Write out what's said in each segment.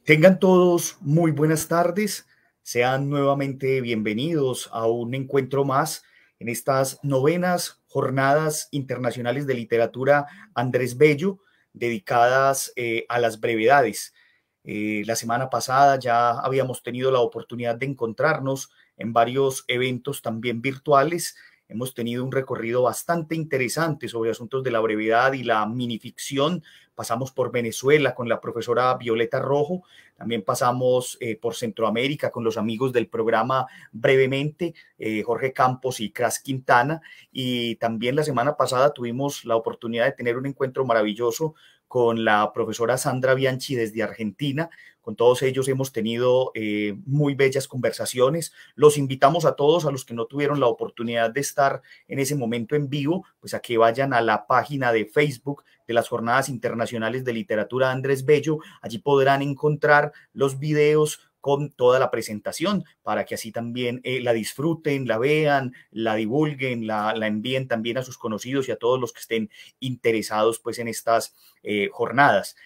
Tengan todos muy buenas tardes, sean nuevamente bienvenidos a un encuentro más en estas novenas jornadas internacionales de literatura Andrés Bello, dedicadas a las brevedades. La semana pasada ya habíamos tenido la oportunidad de encontrarnos en varios eventos también virtuales. Hemos tenido un recorrido bastante interesante sobre asuntos de la brevedad y la minificción. Pasamos por Venezuela con la profesora Violeta Rojo, también pasamos por Centroamérica con los amigos del programa Brevemente, Jorge Campos y Cras Quintana, y también la semana pasada tuvimos la oportunidad de tener un encuentro maravilloso con la profesora Sandra Bianchi desde Argentina. Con todos ellos hemos tenido muy bellas conversaciones. Los invitamos a todos, a los que no tuvieron la oportunidad de estar en ese momento en vivo, pues a que vayan a la página de Facebook de las Jornadas Internacionales de Literatura Andrés Bello. Allí podrán encontrar los videos con toda la presentación para que así también la disfruten, la vean, la divulguen, la envíen también a sus conocidos y a todos los que estén interesados pues en estas jornadas.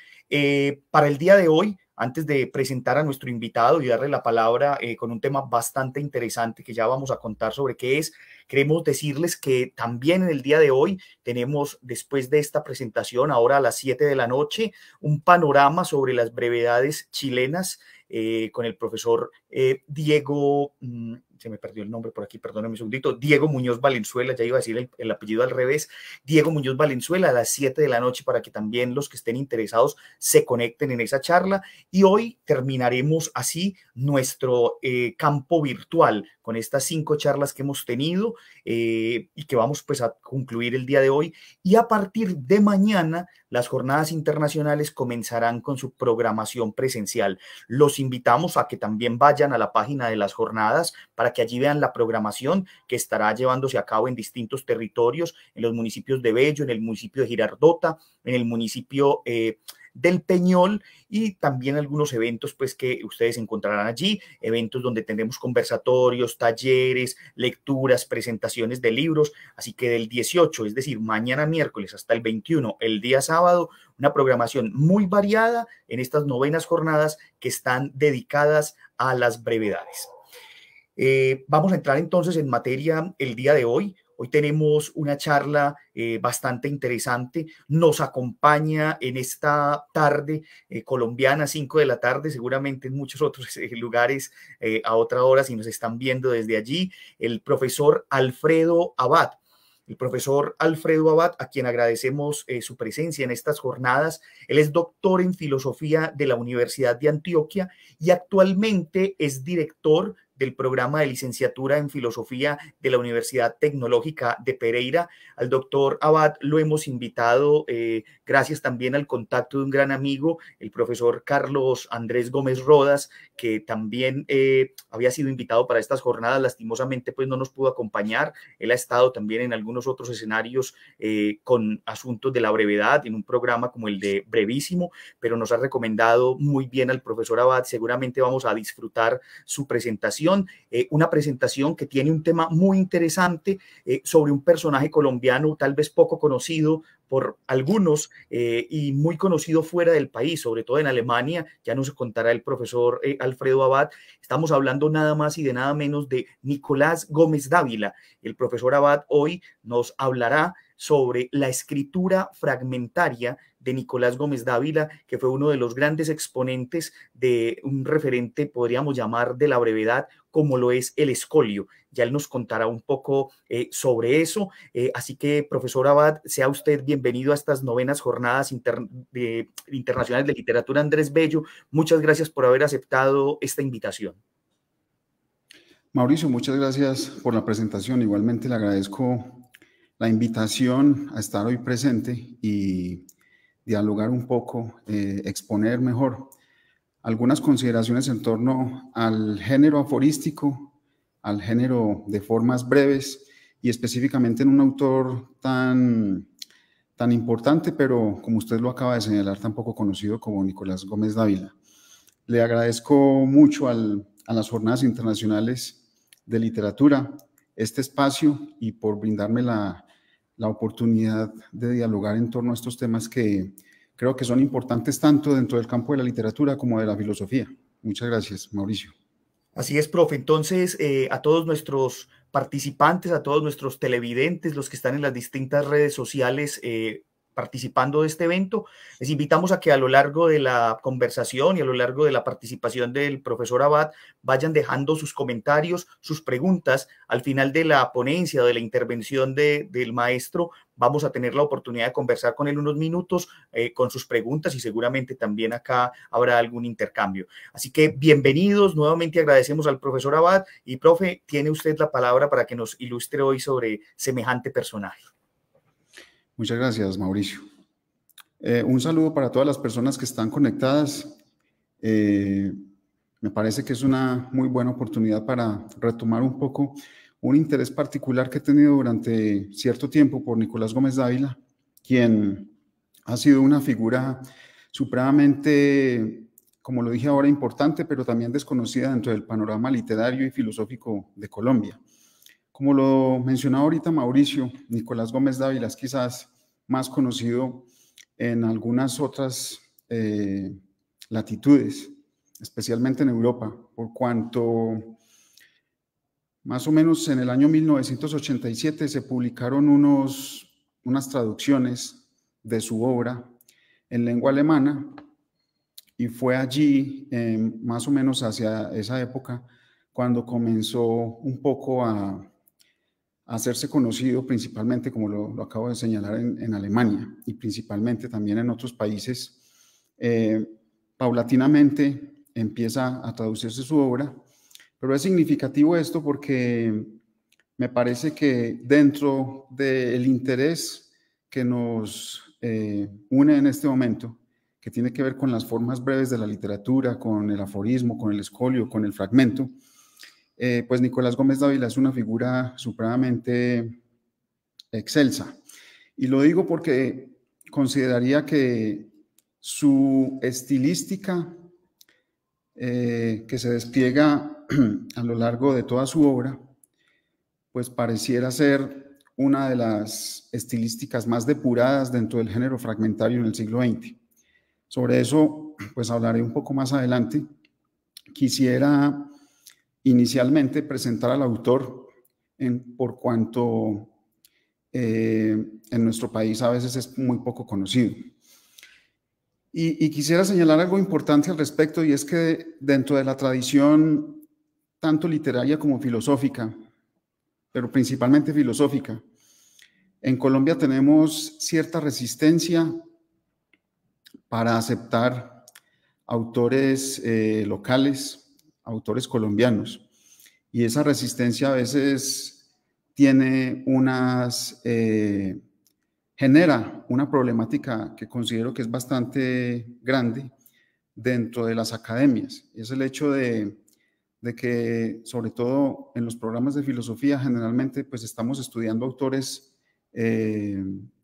Para el día de hoy, antes de presentar a nuestro invitado y darle la palabra con un tema bastante interesante que ya vamos a contar sobre qué es, queremos decirles que también en el día de hoy tenemos, después de esta presentación, ahora a las 7 de la noche, un panorama sobre las brevedades chilenas con el profesor Diego, se me perdió el nombre por aquí, perdónenme un segundito, Diego Muñoz Valenzuela, ya iba a decir el apellido al revés, Diego Muñoz Valenzuela a las 7 de la noche para que también los que estén interesados se conecten en esa charla. Y hoy terminaremos así nuestro campo virtual con estas 5 charlas que hemos tenido y que vamos pues a concluir el día de hoy. Y a partir de mañana las jornadas internacionales comenzarán con su programación presencial. Los invitamos a que también vayan a la página de las jornadas para que allí vean la programación que estará llevándose a cabo en distintos territorios, en los municipios de Bello, en el municipio de Girardota, en el municipio del Peñol, y también algunos eventos pues que ustedes encontrarán allí, eventos donde tendremos conversatorios, talleres, lecturas, presentaciones de libros. Así que del 18, es decir, mañana miércoles hasta el 21, el día sábado, una programación muy variada en estas novenas jornadas que están dedicadas a las brevedades. Vamos a entrar entonces en materia el día de hoy. Hoy tenemos una charla bastante interesante. Nos acompaña en esta tarde colombiana, 5 de la tarde, seguramente en muchos otros lugares a otra hora, si nos están viendo desde allí, el profesor Alfredo Abad. El profesor Alfredo Abad, a quien agradecemos su presencia en estas jornadas. Él es doctor en filosofía de la Universidad de Antioquia y actualmente es director del programa de licenciatura en filosofía de la Universidad Tecnológica de Pereira. Al doctor Abad lo hemos invitado gracias también al contacto de un gran amigo, el profesor Carlos Andrés Gómez Rodas, que también había sido invitado para estas jornadas. Lastimosamente pues no nos pudo acompañar. Él ha estado también en algunos otros escenarios con asuntos de la brevedad en un programa como el de Brevísimo, pero nos ha recomendado muy bien al profesor Abad. Seguramente vamos a disfrutar su presentación. Una presentación que tiene un tema muy interesante sobre un personaje colombiano tal vez poco conocido por algunos y muy conocido fuera del país, sobre todo en Alemania. Ya nos contará el profesor Alfredo Abad. Estamos hablando nada más y de nada menos de Nicolás Gómez Dávila. El profesor Abad hoy nos hablará sobre la escritura fragmentaria de Nicolás Gómez Dávila, que fue uno de los grandes exponentes de un referente, podríamos llamar, de la brevedad, como lo es el Escolio. Ya él nos contará un poco sobre eso. Así que, profesor Abad, sea usted bienvenido a estas novenas jornadas internacionales de literatura Andrés Bello. Muchas gracias por haber aceptado esta invitación. Mauricio, muchas gracias por la presentación. Igualmente le agradezco la invitación a estar hoy presente y dialogar un poco, exponer mejor algunas consideraciones en torno al género aforístico, al género de formas breves y específicamente en un autor tan importante, pero como usted lo acaba de señalar, tan poco conocido como Nicolás Gómez Dávila. Le agradezco mucho a las Jornadas Internacionales de Literatura este espacio y por brindarme la oportunidad de dialogar en torno a estos temas que creo que son importantes tanto dentro del campo de la literatura como de la filosofía. Muchas gracias, Mauricio. Así es, profe. Entonces, a todos nuestros participantes, a todos nuestros televidentes, los que están en las distintas redes sociales participando de este evento, les invitamos a que a lo largo de la conversación y a lo largo de la participación del profesor Abad vayan dejando sus comentarios, sus preguntas. Al final de la ponencia o de la intervención del maestro, vamos a tener la oportunidad de conversar con él unos minutos con sus preguntas y seguramente también acá habrá algún intercambio. Así que bienvenidos, nuevamente agradecemos al profesor Abad y profe, tiene usted la palabra para que nos ilustre hoy sobre semejante personaje. Muchas gracias, Mauricio. Un saludo para todas las personas que están conectadas. Me parece que es una muy buena oportunidad para retomar un poco un interés particular que he tenido durante cierto tiempo por Nicolás Gómez Dávila, quien ha sido una figura supremamente, como lo dije ahora, importante, pero también desconocida dentro del panorama literario y filosófico de Colombia. Como lo mencionaba ahorita Mauricio, Nicolás Gómez Dávila es quizás más conocido en algunas otras latitudes, especialmente en Europa, por cuanto más o menos en el año 1987 se publicaron unas traducciones de su obra en lengua alemana y fue allí, más o menos hacia esa época, cuando comenzó un poco a hacerse conocido principalmente, como lo acabo de señalar, en Alemania y principalmente también en otros países. Paulatinamente empieza a traducirse su obra, pero es significativo esto porque me parece que dentro del interés que nos une en este momento, que tiene que ver con las formas breves de la literatura, con el aforismo, con el escolio, con el fragmento, pues Nicolás Gómez Dávila es una figura supremamente excelsa. Y lo digo porque consideraría que su estilística que se despliega a lo largo de toda su obra, pues pareciera ser una de las estilísticas más depuradas dentro del género fragmentario en el siglo XX. Sobre eso, pues hablaré un poco más adelante. Quisiera inicialmente presentar al autor por cuanto en nuestro país a veces es muy poco conocido. Y quisiera señalar algo importante al respecto, y es que dentro de la tradición tanto literaria como filosófica, pero principalmente filosófica, en Colombia tenemos cierta resistencia para aceptar autores locales, autores colombianos, y esa resistencia a veces tiene genera una problemática que considero que es bastante grande dentro de las academias, y es el hecho de que, sobre todo en los programas de filosofía, generalmente pues estamos estudiando autores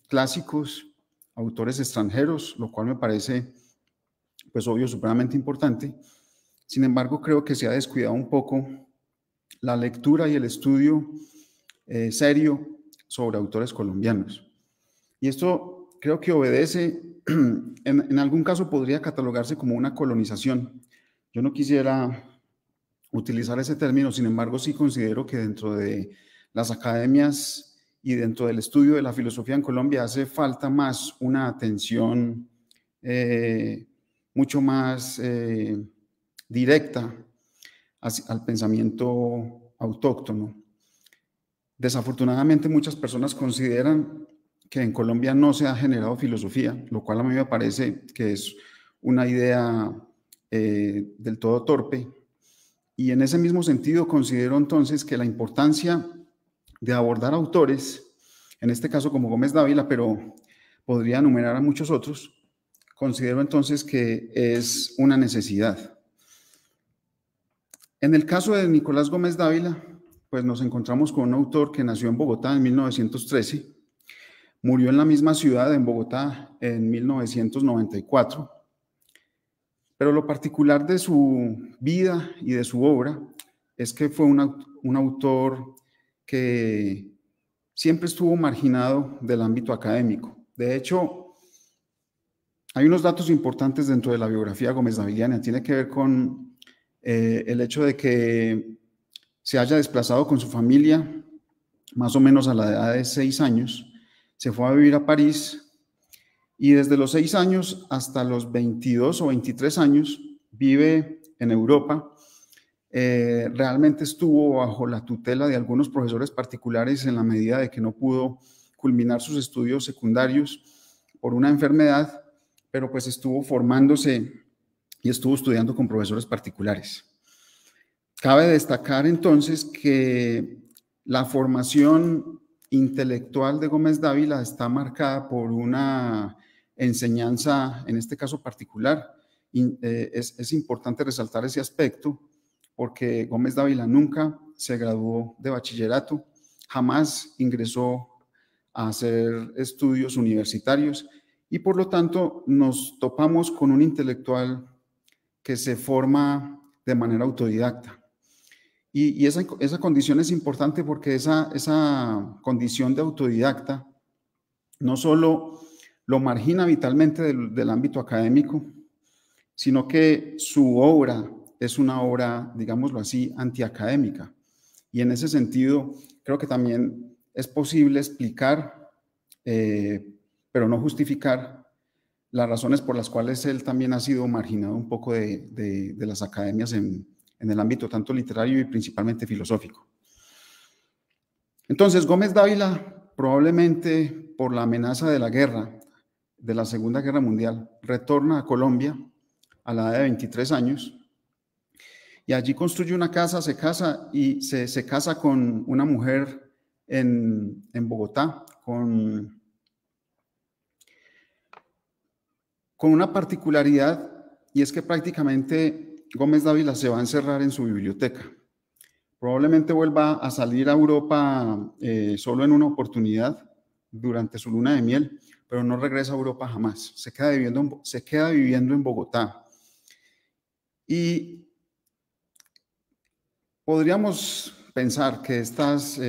clásicos, autores extranjeros, lo cual me parece pues obvio, supremamente importante. Sin embargo, creo que se ha descuidado un poco la lectura y el estudio serio sobre autores colombianos. Y esto creo que obedece, en algún caso podría catalogarse como una colonización. Yo no quisiera utilizar ese término, sin embargo, sí considero que dentro de las academias y dentro del estudio de la filosofía en Colombia hace falta más una atención mucho más directa al pensamiento autóctono. Desafortunadamente, muchas personas consideran que en Colombia no se ha generado filosofía, lo cual a mí me parece que es una idea del todo torpe. Y en ese mismo sentido considero entonces que la importancia de abordar autores, en este caso como Gómez Dávila, pero podría enumerar a muchos otros, considero entonces que es una necesidad. En el caso de Nicolás Gómez Dávila, pues nos encontramos con un autor que nació en Bogotá en 1913, murió en la misma ciudad, en Bogotá, en 1994, pero lo particular de su vida y de su obra es que fue un autor que siempre estuvo marginado del ámbito académico. De hecho, hay unos datos importantes dentro de la biografía gómez-daviliana. Tiene que ver con el hecho de que se haya desplazado con su familia más o menos a la edad de 6 años, se fue a vivir a París y desde los 6 años hasta los 22 o 23 años vive en Europa. Realmente estuvo bajo la tutela de algunos profesores particulares en la medida de que no pudo culminar sus estudios secundarios por una enfermedad, pero pues estuvo formándose y estuvo estudiando con profesores particulares. Cabe destacar entonces que la formación intelectual de Gómez Dávila está marcada por una enseñanza, en este caso particular. Es importante resaltar ese aspecto porque Gómez Dávila nunca se graduó de bachillerato, jamás ingresó a hacer estudios universitarios y por lo tanto nos topamos con un intelectual que se forma de manera autodidacta. Y esa condición es importante porque esa condición de autodidacta no solo lo margina vitalmente del ámbito académico, sino que su obra es una obra, digámoslo así, antiacadémica. Y en ese sentido, creo que también es posible explicar, pero no justificar, las razones por las cuales él también ha sido marginado un poco de las academias en el ámbito tanto literario y principalmente filosófico. Entonces, Gómez Dávila, probablemente por la amenaza de la guerra, de la Segunda Guerra Mundial, retorna a Colombia a la edad de 23 años y allí construye una casa, se casa y se casa con una mujer en Bogotá, con una particularidad, y es que prácticamente Gómez Dávila se va a encerrar en su biblioteca. Probablemente vuelva a salir a Europa solo en una oportunidad durante su luna de miel, pero no regresa a Europa jamás. Se queda viviendo en Bogotá. Y podríamos pensar que estas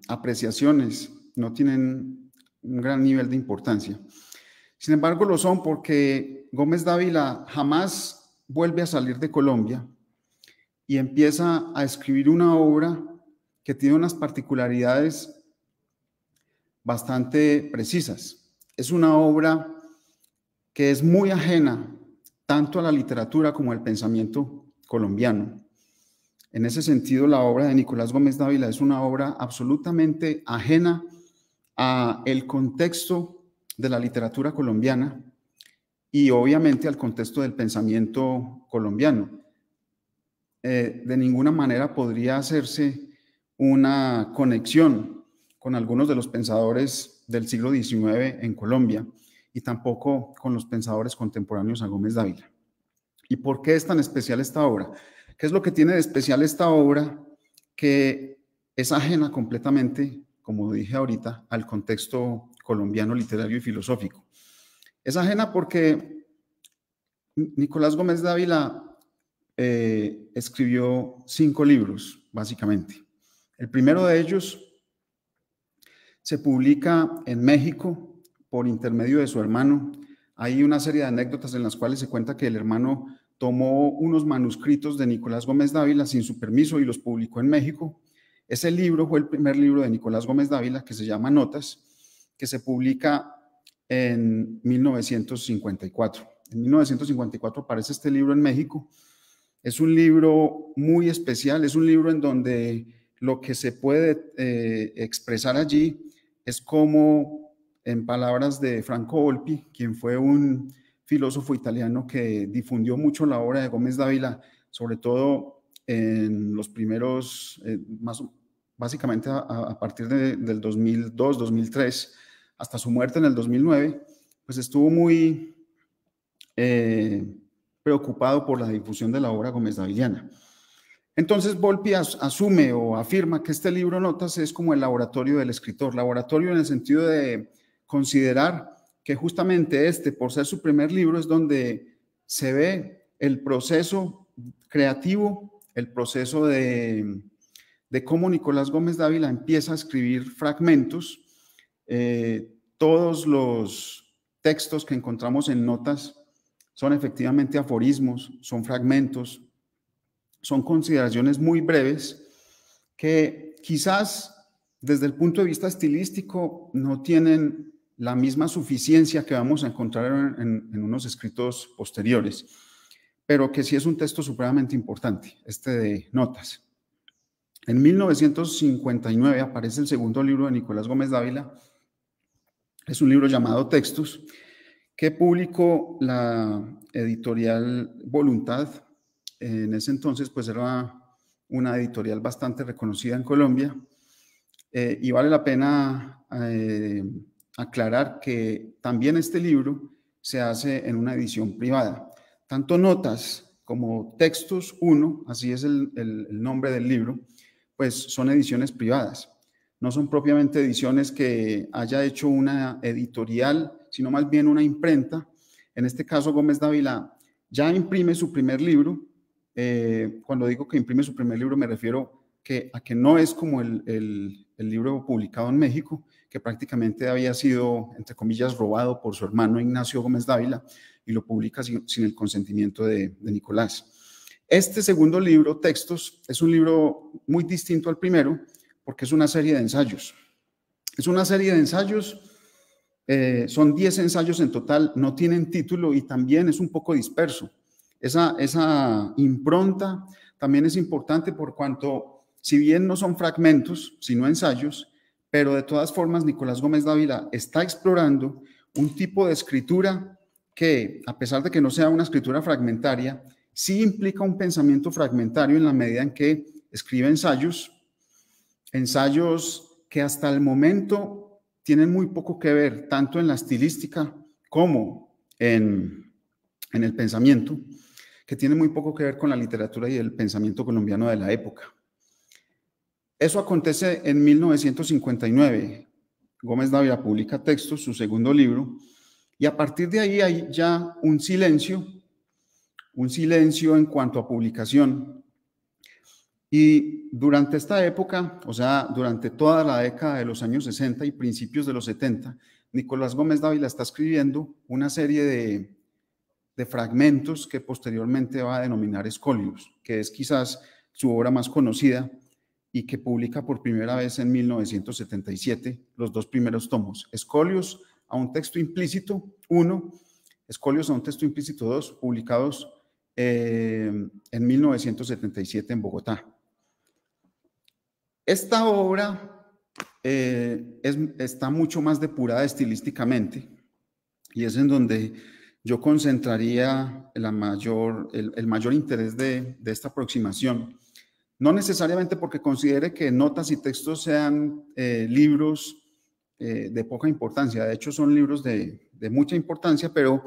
apreciaciones no tienen un gran nivel de importancia. Sin embargo, lo son porque Gómez Dávila jamás vuelve a salir de Colombia y empieza a escribir una obra que tiene unas particularidades bastante precisas. Es una obra que es muy ajena tanto a la literatura como al pensamiento colombiano. En ese sentido, la obra de Nicolás Gómez Dávila es una obra absolutamente ajena a el contexto de la literatura colombiana y obviamente al contexto del pensamiento colombiano. De ninguna manera podría hacerse una conexión con algunos de los pensadores del siglo XIX en Colombia y tampoco con los pensadores contemporáneos a Gómez Dávila. ¿Y por qué es tan especial esta obra? ¿Qué es lo que tiene de especial esta obra que es ajena completamente, como dije ahorita, al contexto colombiano literario y filosófico? Es ajena porque Nicolás Gómez Dávila escribió 5 libros, básicamente. El primero de ellos se publica en México por intermedio de su hermano. Hay una serie de anécdotas en las cuales se cuenta que el hermano tomó unos manuscritos de Nicolás Gómez Dávila sin su permiso y los publicó en México. Ese libro fue el primer libro de Nicolás Gómez Dávila, que se llama Notas, que se publica en 1954. En 1954 aparece este libro en México. Es un libro muy especial, es un libro en donde lo que se puede expresar allí es como, en palabras de Franco Volpi, quien fue un filósofo italiano que difundió mucho la obra de Gómez Dávila, sobre todo en los primeros, básicamente a partir del 2002, 2003, hasta su muerte en el 2009, pues estuvo muy preocupado por la difusión de la obra gómez-daviliana. Entonces Volpi asume o afirma que este libro Notas es como el laboratorio del escritor, laboratorio en el sentido de considerar que justamente por ser su primer libro, es donde se ve el proceso creativo, el proceso de cómo Nicolás Gómez Dávila empieza a escribir fragmentos. Todos los textos que encontramos en notas son efectivamente aforismos, son fragmentos, son consideraciones muy breves que quizás desde el punto de vista estilístico no tienen la misma suficiencia que vamos a encontrar en unos escritos posteriores, pero que sí es un texto supremamente importante, este de notas. En 1959 aparece el segundo libro de Nicolás Gómez Dávila. Es un libro llamado Textos, que publicó la editorial Voluntad. En ese entonces, pues era una editorial bastante reconocida en Colombia. Y vale la pena aclarar que también este libro se hace en una edición privada. Tanto Notas como Textos 1, así es el nombre del libro, pues son ediciones privadas. No son propiamente ediciones que haya hecho una editorial, sino más bien una imprenta. En este caso, Gómez Dávila ya imprime su primer libro. Cuando digo que imprime su primer libro, me refiero a que no es como el libro publicado en México, que prácticamente había sido, entre comillas, robado por su hermano Ignacio Gómez Dávila, y lo publica sin el consentimiento de Nicolás. Este segundo libro, Textos, es un libro muy distinto al primero, porque es una serie de ensayos. Es una serie de ensayos, son 10 ensayos en total, no tienen título y también es un poco disperso. Esa impronta también es importante por cuanto, si bien no son fragmentos, sino ensayos, pero de todas formas Nicolás Gómez Dávila está explorando un tipo de escritura que, a pesar de que no sea una escritura fragmentaria, sí implica un pensamiento fragmentario en la medida en que escribe ensayos que hasta el momento tienen muy poco que ver, tanto en la estilística como en el pensamiento, que tienen muy poco que ver con la literatura y el pensamiento colombiano de la época. Eso acontece en 1959. Gómez Dávila publica Textos, su segundo libro, y a partir de ahí hay ya un silencio en cuanto a publicación. Y durante esta época, o sea, durante toda la década de los años 60 y principios de los 70, Nicolás Gómez Dávila está escribiendo una serie de fragmentos que posteriormente va a denominar Escolios, que es quizás su obra más conocida y que publica por primera vez en 1977 los dos primeros tomos. Escolios a un texto implícito 1, Escolios a un texto implícito 2, publicados en 1977 en Bogotá. Esta obra está mucho más depurada estilísticamente y es en donde yo concentraría el mayor interés de esta aproximación. No necesariamente porque considere que Notas y Textos sean libros de poca importancia, de hecho son libros de mucha importancia, pero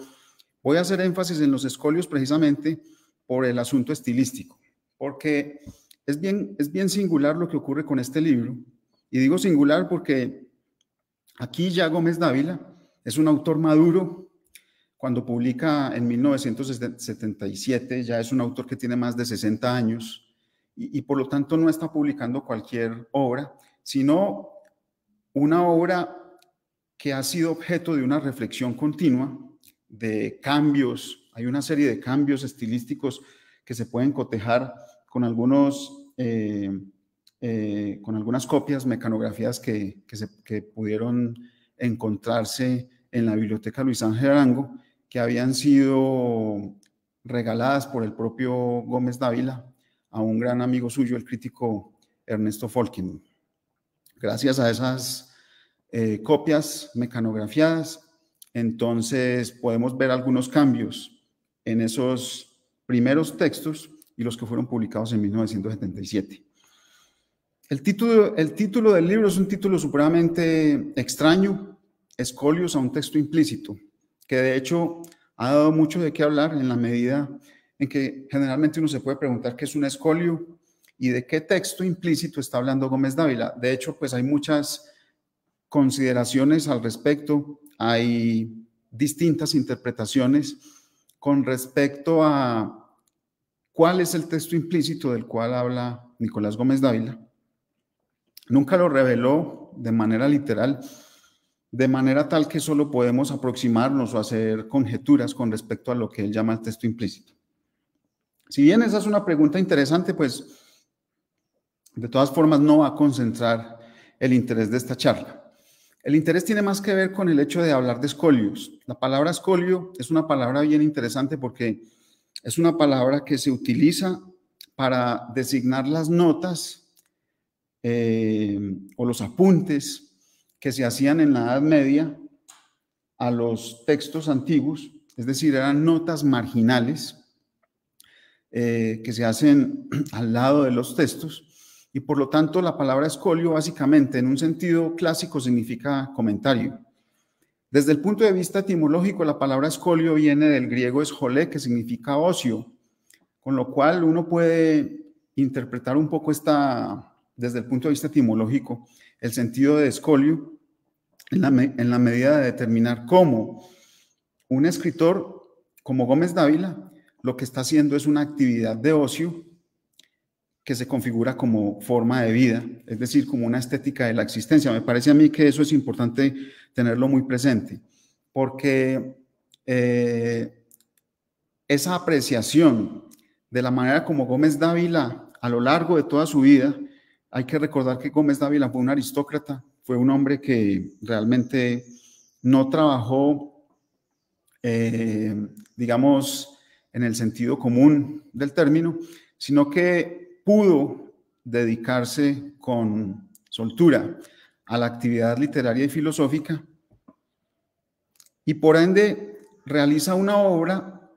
voy a hacer énfasis en los Escolios precisamente por el asunto estilístico, porque es bien singular lo que ocurre con este libro, y digo singular porque aquí ya Gómez Dávila es un autor maduro. Cuando publica en 1977 ya es un autor que tiene más de 60 años y por lo tanto no está publicando cualquier obra, sino una obra que ha sido objeto de una reflexión continua, de cambios. Hay una serie de cambios estilísticos que se pueden cotejar con algunas copias mecanografías que pudieron encontrarse en la biblioteca Luis Ángel Arango, que habían sido regaladas por el propio Gómez Dávila a un gran amigo suyo, el crítico Ernesto Folkin. Gracias a esas copias mecanografiadas, entonces podemos ver algunos cambios en esos primeros textos y los que fueron publicados en 1977. El título del libro es un título supremamente extraño, Escolios a un texto implícito, que de hecho ha dado mucho de qué hablar en la medida en que generalmente uno se puede preguntar qué es un escolio y de qué texto implícito está hablando Gómez Dávila. De hecho, pues hay muchas consideraciones al respecto, hay distintas interpretaciones con respecto a cuál es el texto implícito del cual habla Nicolás Gómez Dávila. Nunca lo reveló de manera literal. de manera tal que solo podemos aproximarnos o hacer conjeturas con respecto a lo que él llama el texto implícito. Si bien esa es una pregunta interesante, pues de todas formas no va a concentrar el interés de esta charla. El interés tiene más que ver con el hecho de hablar de escolios. La palabra escolio es una palabra bien interesante porque es una palabra que se utiliza para designar las notas o los apuntes que se hacían en la Edad Media a los textos antiguos, es decir, eran notas marginales que se hacen al lado de los textos, y por lo tanto la palabra escolio básicamente en un sentido clásico significa comentario. Desde el punto de vista etimológico, la palabra escolio viene del griego escolé, que significa ocio, con lo cual uno puede interpretar un poco desde el punto de vista etimológico, el sentido de escolio en la medida de determinar cómo un escritor como Gómez Dávila lo que está haciendo es una actividad de ocio que se configura como forma de vida, es decir, como una estética de la existencia. Me parece a mí que eso es importante tenerlo muy presente, porque esa apreciación de la manera como Gómez Dávila, a lo largo de toda su vida, hay que recordar que Gómez Dávila fue un aristócrata, fue un hombre que realmente no trabajó, digamos, en el sentido común del término, sino que pudo dedicarse con soltura a la actividad literaria y filosófica y por ende realiza una obra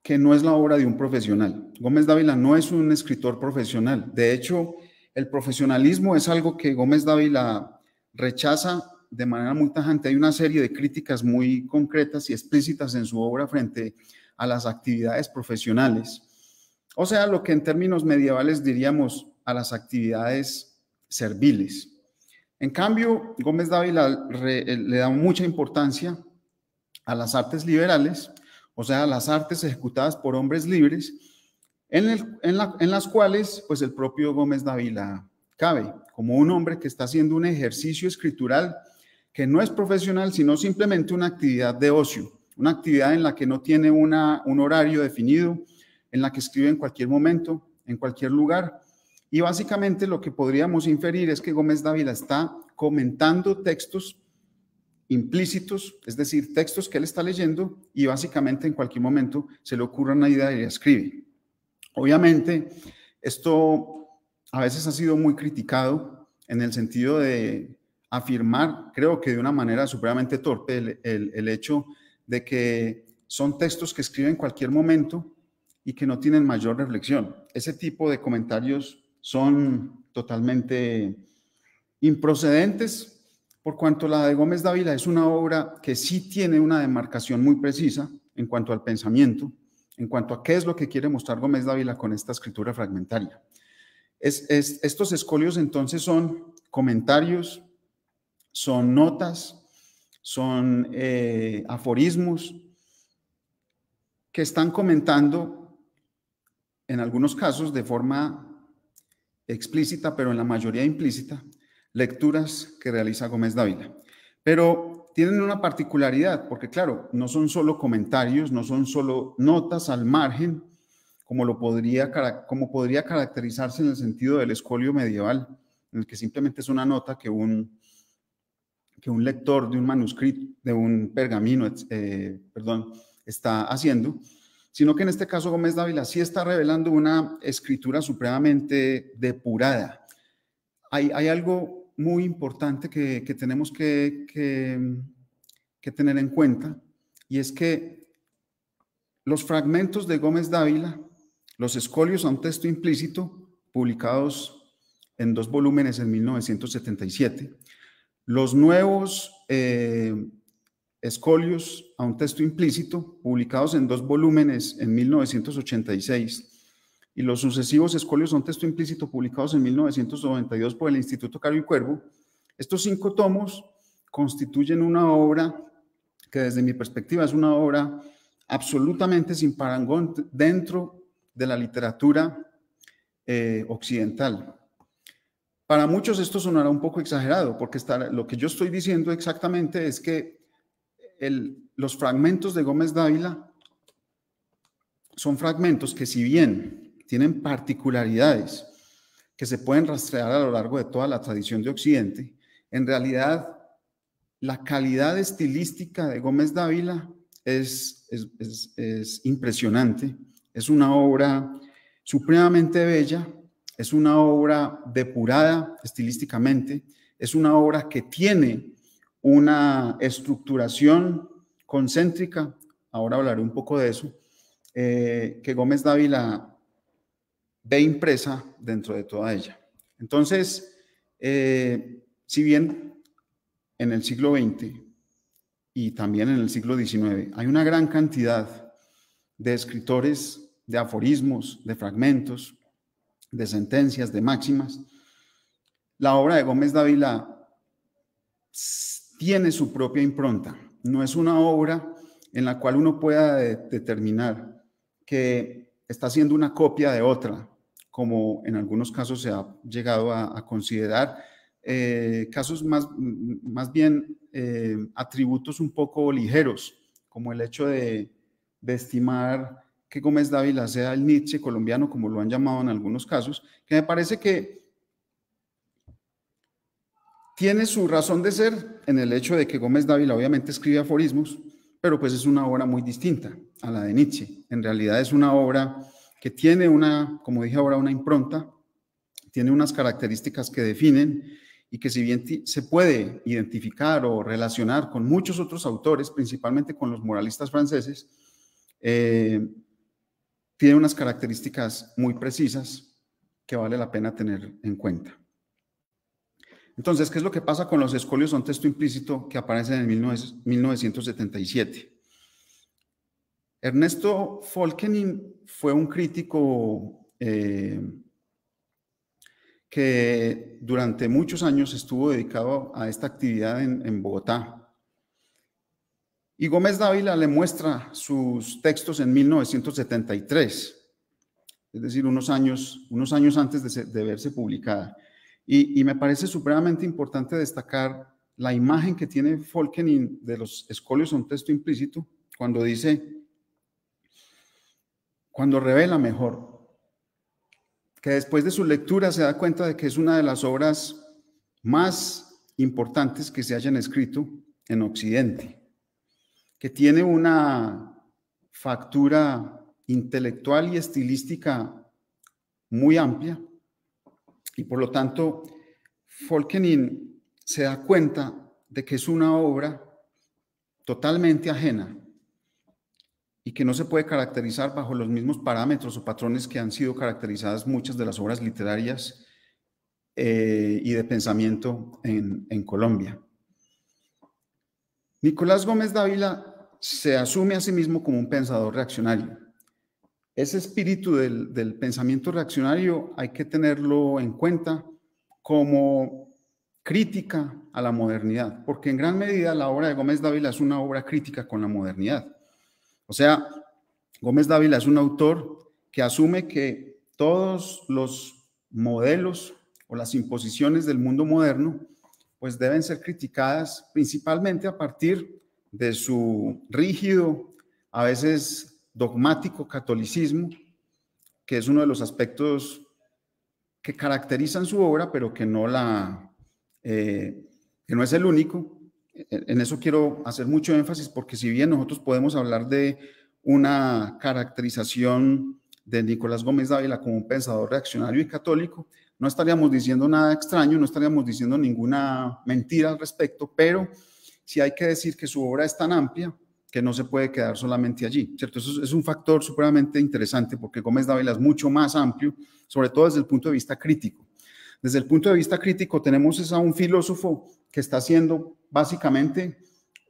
que no es la obra de un profesional. Gómez Dávila no es un escritor profesional. De hecho, el profesionalismo es algo que Gómez Dávila rechaza de manera muy tajante. Hay una serie de críticas muy concretas y explícitas en su obra frente a las actividades profesionales. O sea, lo que en términos medievales diríamos a las actividades serviles. En cambio, Gómez Dávila le da mucha importancia a las artes liberales, o sea, las artes ejecutadas por hombres libres, en las cuales pues el propio Gómez Dávila cabe, como un hombre que está haciendo un ejercicio escritural que no es profesional, sino simplemente una actividad de ocio, una actividad en la que no tiene un horario definido, en la que escribe en cualquier momento, en cualquier lugar, y básicamente lo que podríamos inferir es que Gómez Dávila está comentando textos implícitos, es decir, textos que él está leyendo y básicamente en cualquier momento se le ocurre una idea y la escribe. Obviamente, esto a veces ha sido muy criticado en el sentido de afirmar, creo que de una manera supremamente torpe, el hecho de que son textos que escribe en cualquier momento y que no tienen mayor reflexión. Ese tipo de comentarios son totalmente improcedentes, por cuanto la de Gómez Dávila es una obra que sí tiene una demarcación muy precisa en cuanto al pensamiento, en cuanto a qué es lo que quiere mostrar Gómez Dávila con esta escritura fragmentaria. Estos escolios entonces son comentarios, son notas, son aforismos que están comentando en algunos casos de forma explícita, pero en la mayoría implícita, lecturas que realiza Gómez Dávila. Pero tienen una particularidad, porque claro, no son solo comentarios, no son solo notas al margen, como podría caracterizarse en el sentido del escolio medieval, en el que simplemente es una nota que un lector de un manuscrito, de un pergamino, está haciendo, sino que en este caso Gómez Dávila sí está revelando una escritura supremamente depurada. Hay algo muy importante que tenemos que tener en cuenta, y es que los fragmentos de Gómez Dávila, los escolios a un texto implícito, publicados en 2 volúmenes en 1977, los nuevos escolios a un texto implícito, publicados en 2 volúmenes en 1986, y los sucesivos escolios a un texto implícito, publicados en 1992 por el Instituto Caro y Cuervo, estos 5 tomos constituyen una obra que desde mi perspectiva es una obra absolutamente sin parangón dentro de la literatura occidental. Para muchos esto sonará un poco exagerado, porque lo que yo estoy diciendo exactamente es que los fragmentos de Gómez Dávila son fragmentos que, si bien tienen particularidades que se pueden rastrear a lo largo de toda la tradición de Occidente, en realidad la calidad estilística de Gómez Dávila es impresionante. Es una obra supremamente bella, es una obra depurada estilísticamente, es una obra que tiene una estructuración concéntrica, ahora hablaré un poco de eso, que Gómez Dávila ve impresa dentro de toda ella. Entonces, si bien en el siglo XX y también en el siglo XIX hay una gran cantidad de escritores, de aforismos, de fragmentos, de sentencias, de máximas, la obra de Gómez Dávila tiene su propia impronta. No es una obra en la cual uno pueda determinar que está haciendo una copia de otra, como en algunos casos se ha llegado a considerar, casos más bien atributos un poco ligeros, como el hecho de estimar que Gómez Dávila sea el Nietzsche colombiano, como lo han llamado en algunos casos, que me parece que tiene su razón de ser en el hecho de que Gómez Dávila obviamente escribe aforismos, pero pues es una obra muy distinta a la de Nietzsche. En realidad es una obra que tiene como dije ahora, una impronta, tiene unas características que definen y que, si bien se puede identificar o relacionar con muchos otros autores, principalmente con los moralistas franceses, tiene unas características muy precisas que vale la pena tener en cuenta. Entonces, ¿qué es lo que pasa con los escolios son texto implícito que aparecen en 1977? Ernesto Folkenin fue un crítico que durante muchos años estuvo dedicado a esta actividad en Bogotá. Y Gómez Dávila le muestra sus textos en 1973, es decir, unos años antes de verse publicada. Y me parece supremamente importante destacar la imagen que tiene Folkenin de los escolios son texto implícito, cuando revela mejor, que después de su lectura se da cuenta de que es una de las obras más importantes que se hayan escrito en Occidente, que tiene una factura intelectual y estilística muy amplia, y por lo tanto Folkenin se da cuenta de que es una obra totalmente ajena y que no se puede caracterizar bajo los mismos parámetros o patrones que han sido caracterizadas muchas de las obras literarias y de pensamiento en Colombia. Nicolás Gómez Dávila se asume a sí mismo como un pensador reaccionario. Ese espíritu del pensamiento reaccionario hay que tenerlo en cuenta como crítica a la modernidad, porque en gran medida la obra de Gómez Dávila es una obra crítica con la modernidad. O sea, Gómez Dávila es un autor que asume que todos los modelos o las imposiciones del mundo moderno pues deben ser criticadas principalmente a partir de su rígido, a veces dogmático catolicismo, que es uno de los aspectos que caracterizan su obra, pero que no es el único. En eso quiero hacer mucho énfasis, porque si bien nosotros podemos hablar de una caracterización de Nicolás Gómez Dávila como un pensador reaccionario y católico, no estaríamos diciendo nada extraño, no estaríamos diciendo ninguna mentira al respecto, pero sí hay que decir que su obra es tan amplia que no se puede quedar solamente allí, ¿cierto? Eso es un factor supremamente interesante, porque Gómez Dávila es mucho más amplio, sobre todo desde el punto de vista crítico. Desde el punto de vista crítico tenemos a un filósofo que está haciendo básicamente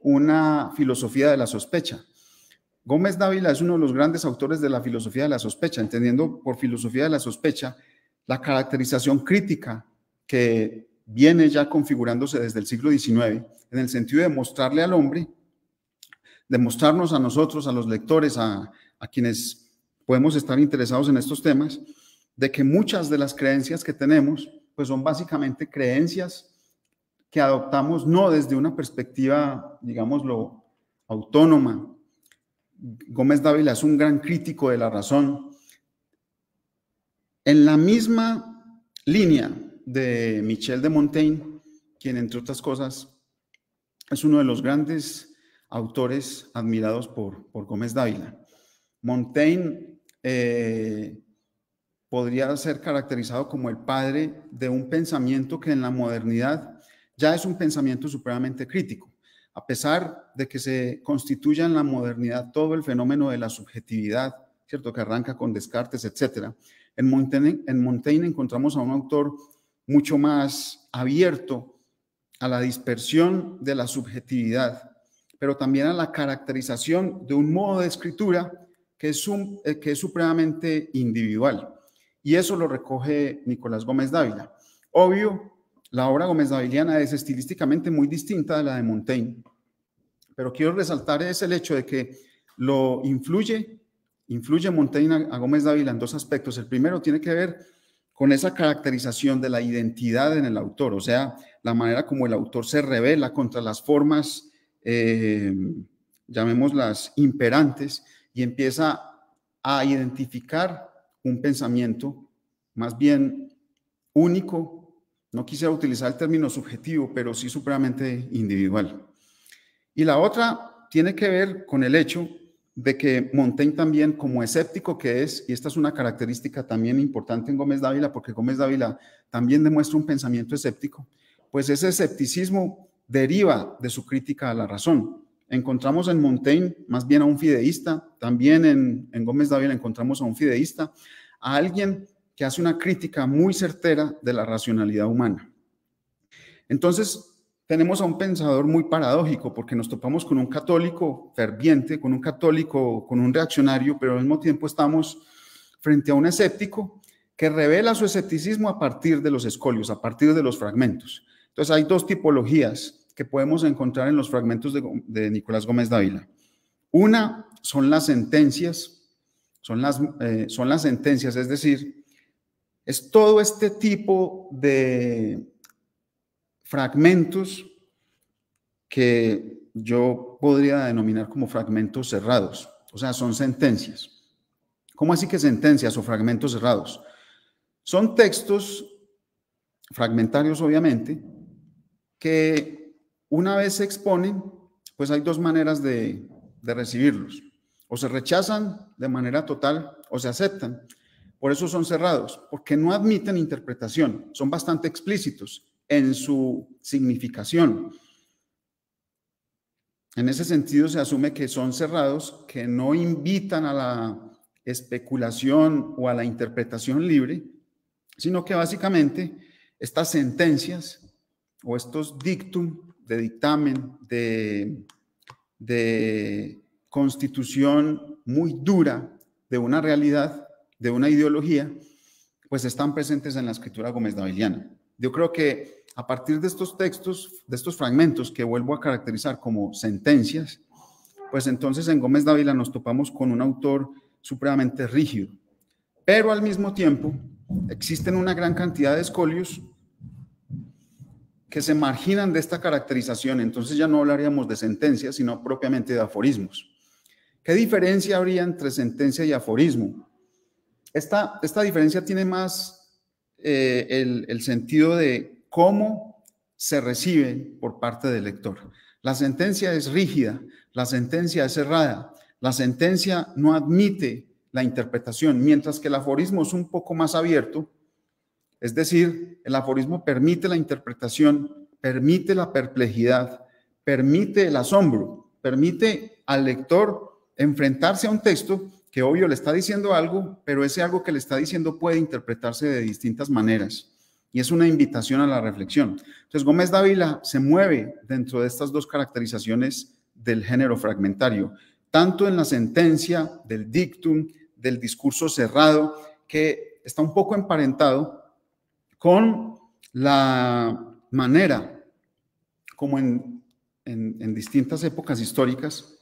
una filosofía de la sospecha. Gómez Dávila es uno de los grandes autores de la filosofía de la sospecha, entendiendo por filosofía de la sospecha la caracterización crítica que viene ya configurándose desde el siglo XIX, en el sentido de mostrarle al hombre, de mostrarnos a nosotros, a los lectores, a quienes podemos estar interesados en estos temas, de que muchas de las creencias que tenemos pues son básicamente creencias que adoptamos no desde una perspectiva, digámoslo, autónoma. Gómez Dávila es un gran crítico de la razón. En la misma línea de Michel de Montaigne, quien entre otras cosas es uno de los grandes autores admirados por Gómez Dávila. Montaigne podría ser caracterizado como el padre de un pensamiento que en la modernidad ya es un pensamiento supremamente crítico. A pesar de que se constituya en la modernidad todo el fenómeno de la subjetividad, ¿cierto?, que arranca con Descartes, etc., en Montaigne encontramos a un autor mucho más abierto a la dispersión de la subjetividad, pero también a la caracterización de un modo de escritura que es supremamente individual. Y eso lo recoge Nicolás Gómez Dávila. Obvio, la obra gómez-daviliana es estilísticamente muy distinta de la de Montaigne, pero quiero resaltar es el hecho de que lo influye Montaigne a Gómez Dávila en dos aspectos. El primero tiene que ver con esa caracterización de la identidad en el autor, o sea, la manera como el autor se revela contra las formas, llamémoslas imperantes, y empieza a identificar un pensamiento más bien único. No quisiera utilizar el término subjetivo, pero sí supremamente individual. Y la otra tiene que ver con el hecho de que Montaigne también, como escéptico que es, y esta es una característica también importante en Gómez Dávila, porque Gómez Dávila también demuestra un pensamiento escéptico, pues ese escepticismo deriva de su crítica a la razón. Encontramos en Montaigne más bien a un fideísta, también en Gómez Dávila encontramos a un fideísta, a alguien que hace una crítica muy certera de la racionalidad humana. Entonces, tenemos a un pensador muy paradójico, porque nos topamos con un católico ferviente, con un católico, con un reaccionario, pero al mismo tiempo estamos frente a un escéptico que revela su escepticismo a partir de los escolios, a partir de los fragmentos. Entonces, hay dos tipologías que podemos encontrar en los fragmentos de Nicolás Gómez Dávila. Una son las sentencias, son las sentencias, es decir, es todo este tipo de fragmentos que yo podría denominar como fragmentos cerrados, o sea, son sentencias. ¿Cómo así que sentencias o fragmentos cerrados? Son textos fragmentarios, obviamente, que una vez se exponen, pues hay dos maneras de recibirlos. O se rechazan de manera total o se aceptan. Por eso son cerrados, porque no admiten interpretación, son bastante explícitos en su significación. En ese sentido se asume que son cerrados, que no invitan a la especulación o a la interpretación libre, sino que básicamente estas sentencias o estos dictum de dictamen, de constitución muy dura de una realidad, de una ideología, pues están presentes en la escritura gómez-daviliana. Yo creo que a partir de estos textos, de estos fragmentos que vuelvo a caracterizar como sentencias, pues entonces en Gómez Dávila nos topamos con un autor supremamente rígido, pero al mismo tiempo existen una gran cantidad de escolios que se marginan de esta caracterización. Entonces ya no hablaríamos de sentencias, sino propiamente de aforismos. ¿Qué diferencia habría entre sentencia y aforismo? Esta diferencia tiene más el sentido de cómo se recibe por parte del lector. La sentencia es rígida, la sentencia es cerrada, la sentencia no admite la interpretación, mientras que el aforismo es un poco más abierto. Es decir, el aforismo permite la interpretación, permite la perplejidad, permite el asombro, permite al lector enfrentarse a un texto que obvio le está diciendo algo, pero ese algo que le está diciendo puede interpretarse de distintas maneras y es una invitación a la reflexión. Entonces, Gómez Dávila se mueve dentro de estas dos caracterizaciones del género fragmentario, tanto en la sentencia, del dictum, del discurso cerrado, que está un poco emparentado con la manera como en distintas épocas históricas,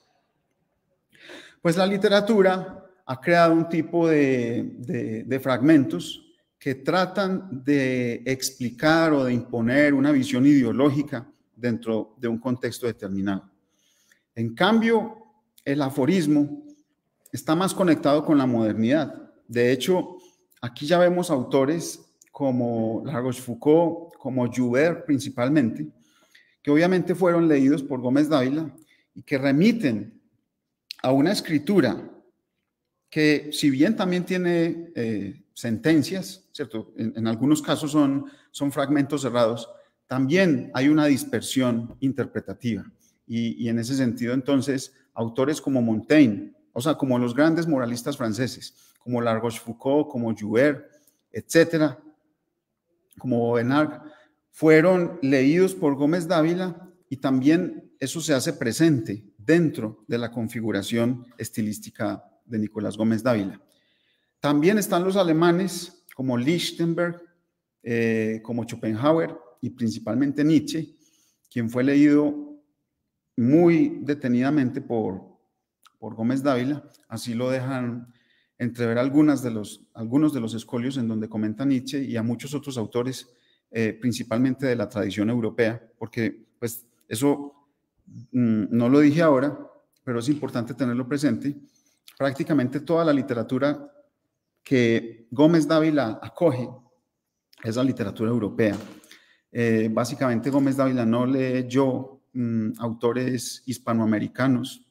pues la literatura ha creado un tipo de fragmentos que tratan de explicar o de imponer una visión ideológica dentro de un contexto determinado. En cambio, el aforismo está más conectado con la modernidad. De hecho, aquí ya vemos autores como La Rochefoucauld, como Joubert principalmente, que obviamente fueron leídos por Gómez Dávila y que remiten a una escritura que, si bien también tiene sentencias, ¿cierto? En algunos casos son fragmentos cerrados, también hay una dispersión interpretativa. Y en ese sentido, entonces, autores como Montaigne, o sea, como los grandes moralistas franceses, como La Rochefoucauld, como Joubert, etcétera, como Bernard, fueron leídos por Gómez Dávila y también eso se hace presente dentro de la configuración estilística de Nicolás Gómez Dávila. También están los alemanes como Lichtenberg, como Schopenhauer y principalmente Nietzsche, quien fue leído muy detenidamente por Gómez Dávila. Así lo dejan entrever algunos de los escolios en donde comenta Nietzsche y a muchos otros autores, principalmente de la tradición europea, porque pues eso no lo dije ahora, pero es importante tenerlo presente. Prácticamente toda la literatura que Gómez Dávila acoge es la literatura europea. Básicamente Gómez Dávila no leyó autores hispanoamericanos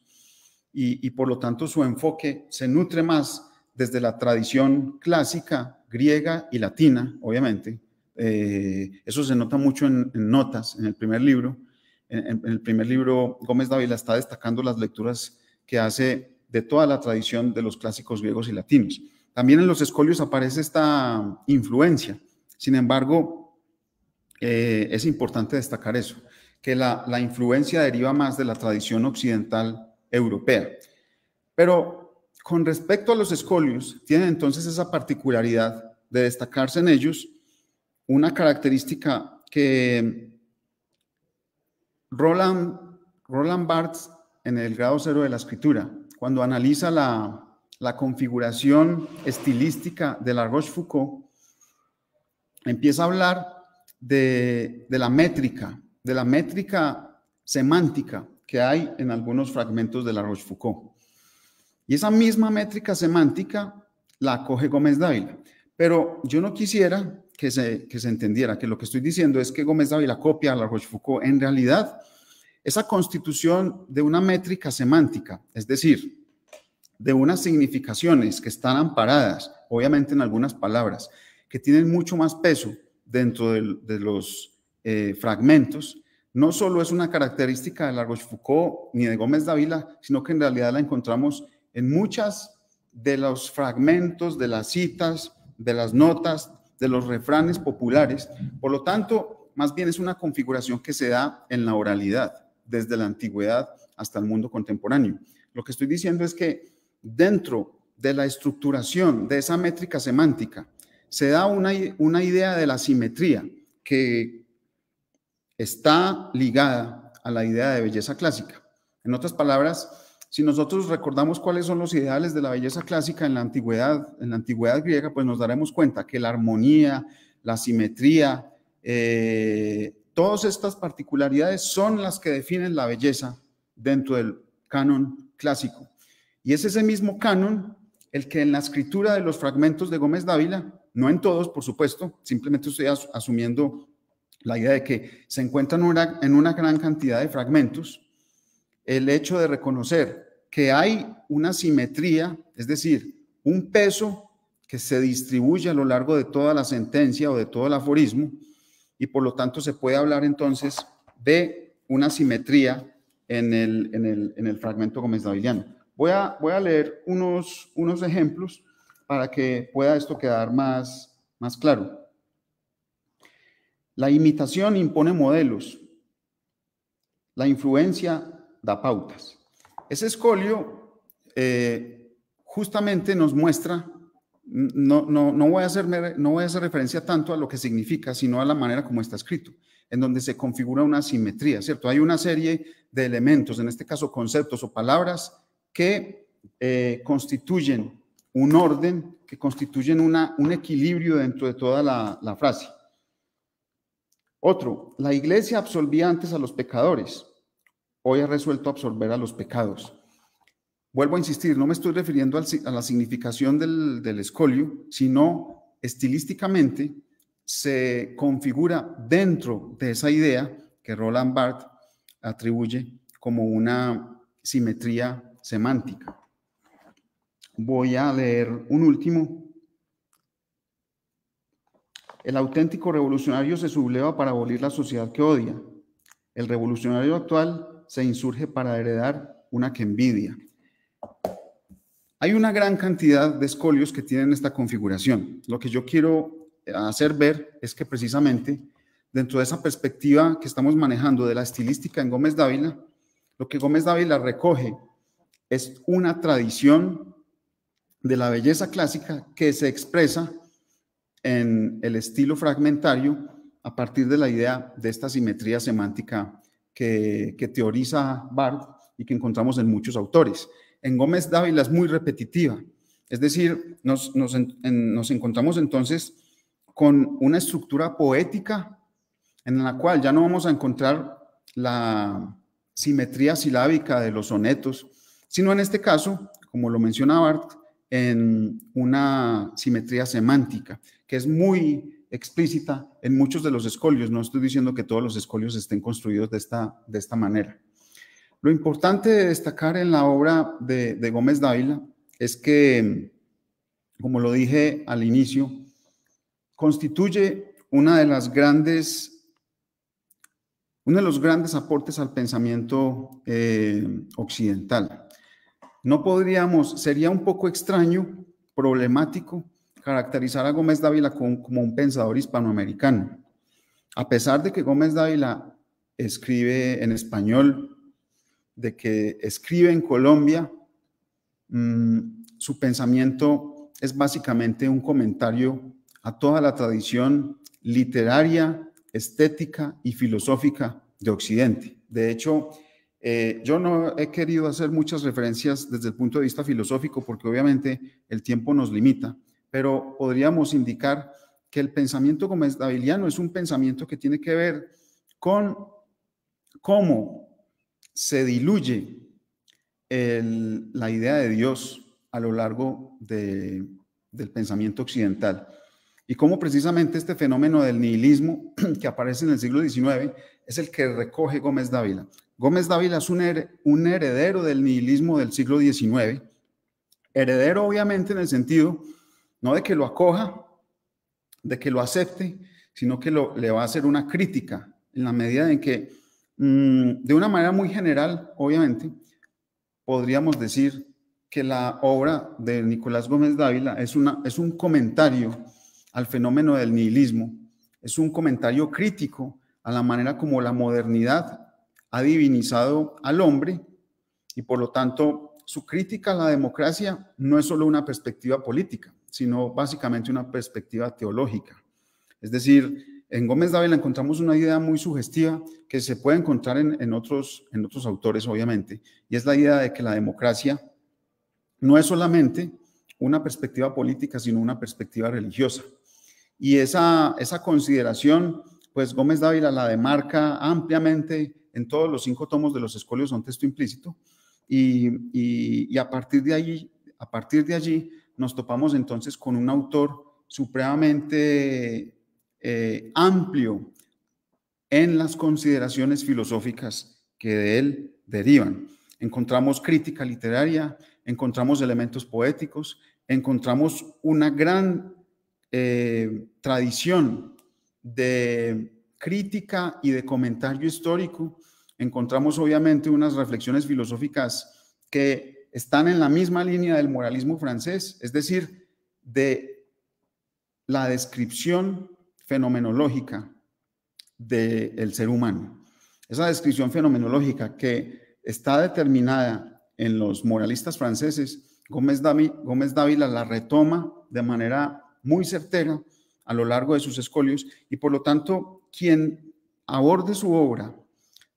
y por lo tanto su enfoque se nutre más desde la tradición clásica griega y latina, obviamente. Eso se nota mucho en notas en el primer libro. En el primer libro Gómez Dávila está destacando las lecturas que hace de toda la tradición de los clásicos griegos y latinos. También en los escolios aparece esta influencia. Sin embargo, es importante destacar eso, que la influencia deriva más de la tradición occidental europea. Pero con respecto a los escolios, tienen entonces esa particularidad de destacarse en ellos una característica que Roland Barthes, en el grado 0 de la escritura, cuando analiza la configuración estilística de La Rochefoucauld, empieza a hablar de la métrica semántica que hay en algunos fragmentos de La Rochefoucauld. Y esa misma métrica semántica la acoge Gómez Dávila. Pero yo no quisiera que se entendiera que lo que estoy diciendo es que Gómez Dávila copia a La Rochefoucauld. En realidad, esa constitución de una métrica semántica, es decir, de unas significaciones que están amparadas, obviamente en algunas palabras, que tienen mucho más peso dentro de los fragmentos, no solo es una característica de La Rochefoucauld ni de Gómez Dávila, sino que en realidad la encontramos en muchas de los fragmentos, de las citas, de las notas, de los refranes populares. Por lo tanto, más bien es una configuración que se da en la oralidad, desde la antigüedad hasta el mundo contemporáneo. Lo que estoy diciendo es que dentro de la estructuración de esa métrica semántica se da una idea de la simetría que está ligada a la idea de belleza clásica. En otras palabras, si nosotros recordamos cuáles son los ideales de la belleza clásica en la antigüedad griega, pues nos daremos cuenta que la armonía, la simetría, todas estas particularidades son las que definen la belleza dentro del canon clásico. Y es ese mismo canon el que en la escritura de los fragmentos de Gómez Dávila, no en todos, por supuesto, simplemente estoy asumiendo la idea de que se encuentran en una gran cantidad de fragmentos, el hecho de reconocer que hay una simetría, es decir, un peso que se distribuye a lo largo de toda la sentencia o de todo el aforismo, y por lo tanto se puede hablar entonces de una simetría en el fragmento Gómez Daviliano. Voy a leer unos ejemplos para que pueda esto quedar más claro. La imitación impone modelos, la influencia da pautas. Ese escolio justamente nos muestra, no voy a hacer referencia tanto a lo que significa, sino a la manera como está escrito, en donde se configura una simetría, ¿cierto? Hay una serie de elementos, en este caso conceptos o palabras, que constituyen un orden que constituyen un equilibrio dentro de toda la frase. Otro, la iglesia absolvía antes a los pecadores, hoy ha resuelto absolver a los pecados. Vuelvo a insistir, no me estoy refiriendo a la significación del escolio, sino estilísticamente se configura dentro de esa idea que Roland Barthes atribuye como una simetría semántica. Voy a leer un último. El auténtico revolucionario se subleva para abolir la sociedad que odia. El revolucionario actual se insurge para heredar una que envidia. Hay una gran cantidad de escolios que tienen esta configuración. Lo que yo quiero hacer ver es que precisamente dentro de esa perspectiva que estamos manejando de la estilística en Gómez Dávila, lo que Gómez Dávila recoge es una tradición de la belleza clásica que se expresa en el estilo fragmentario a partir de la idea de esta simetría semántica que teoriza Barthes y que encontramos en muchos autores. En Gómez Dávila es muy repetitiva, es decir, nos encontramos entonces con una estructura poética en la cual ya no vamos a encontrar la simetría silábica de los sonetos, sino en este caso, como lo menciona Barthes, en una simetría semántica, que es muy explícita en muchos de los escolios. No estoy diciendo que todos los escolios estén construidos de esta manera. Lo importante de destacar en la obra de Gómez Dávila es que, como lo dije al inicio, constituye uno de los grandes aportes al pensamiento occidental. Sería un poco extraño, problemático, caracterizar a Gómez Dávila como un pensador hispanoamericano. A pesar de que Gómez Dávila escribe en español, de que escribe en Colombia, su pensamiento es básicamente un comentario a toda la tradición literaria, estética y filosófica de Occidente. De hecho, yo no he querido hacer muchas referencias desde el punto de vista filosófico porque obviamente el tiempo nos limita, pero podríamos indicar que el pensamiento gómez-daviliano es un pensamiento que tiene que ver con cómo se diluye la idea de Dios a lo largo del pensamiento occidental y cómo precisamente este fenómeno del nihilismo que aparece en el siglo XIX es el que recoge Gómez Dávila. Gómez Dávila es un heredero del nihilismo del siglo XIX, heredero obviamente en el sentido no de que lo acoja, de que lo acepte, sino que le va a hacer una crítica en la medida en que, de una manera muy general, obviamente, podríamos decir que la obra de Nicolás Gómez Dávila es un comentario al fenómeno del nihilismo, es un comentario crítico a la manera como la modernidad ha divinizado al hombre y por lo tanto su crítica a la democracia no es solo una perspectiva política, sino básicamente una perspectiva teológica. Es decir, en Gómez Dávila encontramos una idea muy sugestiva que se puede encontrar en otros autores, obviamente, y es la idea de que la democracia no es solamente una perspectiva política, sino una perspectiva religiosa. Y esa consideración, pues Gómez Dávila la demarca ampliamente en todos los 5 tomos de los escolios, son texto implícito, y a partir de allí nos topamos entonces con un autor supremamente amplio en las consideraciones filosóficas que de él derivan. Encontramos crítica literaria, encontramos elementos poéticos, encontramos una gran tradición de crítica y de comentario histórico, encontramos obviamente unas reflexiones filosóficas que están en la misma línea del moralismo francés, es decir, de la descripción fenomenológica del ser humano. Esa descripción fenomenológica que está determinada en los moralistas franceses, Gómez Dávila la retoma de manera muy certera a lo largo de sus escolios y por lo tanto quien aborde su obra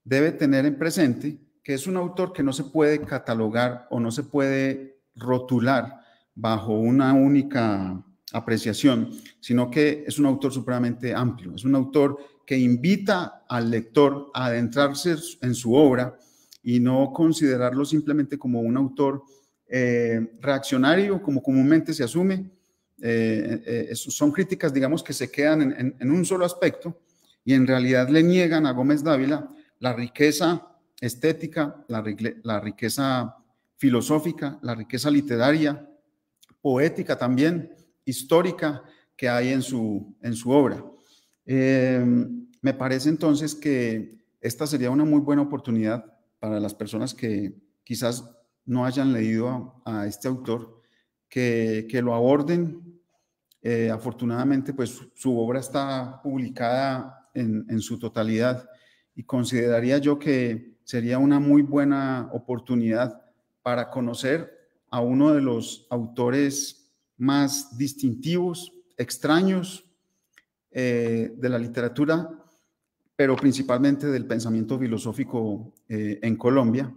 debe tener en presente que es un autor que no se puede catalogar o no se puede rotular bajo una única apreciación, sino que es un autor supremamente amplio, es un autor que invita al lector a adentrarse en su obra y no considerarlo simplemente como un autor reaccionario, como comúnmente se asume. Son críticas, digamos, que se quedan en un solo aspecto y en realidad le niegan a Gómez Dávila la riqueza estética, la riqueza filosófica, la riqueza literaria, poética también, histórica que hay en su obra. Me parece entonces que esta sería una muy buena oportunidad para las personas que quizás no hayan leído a este autor, que lo aborden. Afortunadamente, pues su obra está publicada en su totalidad y consideraría yo que sería una muy buena oportunidad para conocer a uno de los autores más distintivos, extraños de la literatura, pero principalmente del pensamiento filosófico en Colombia,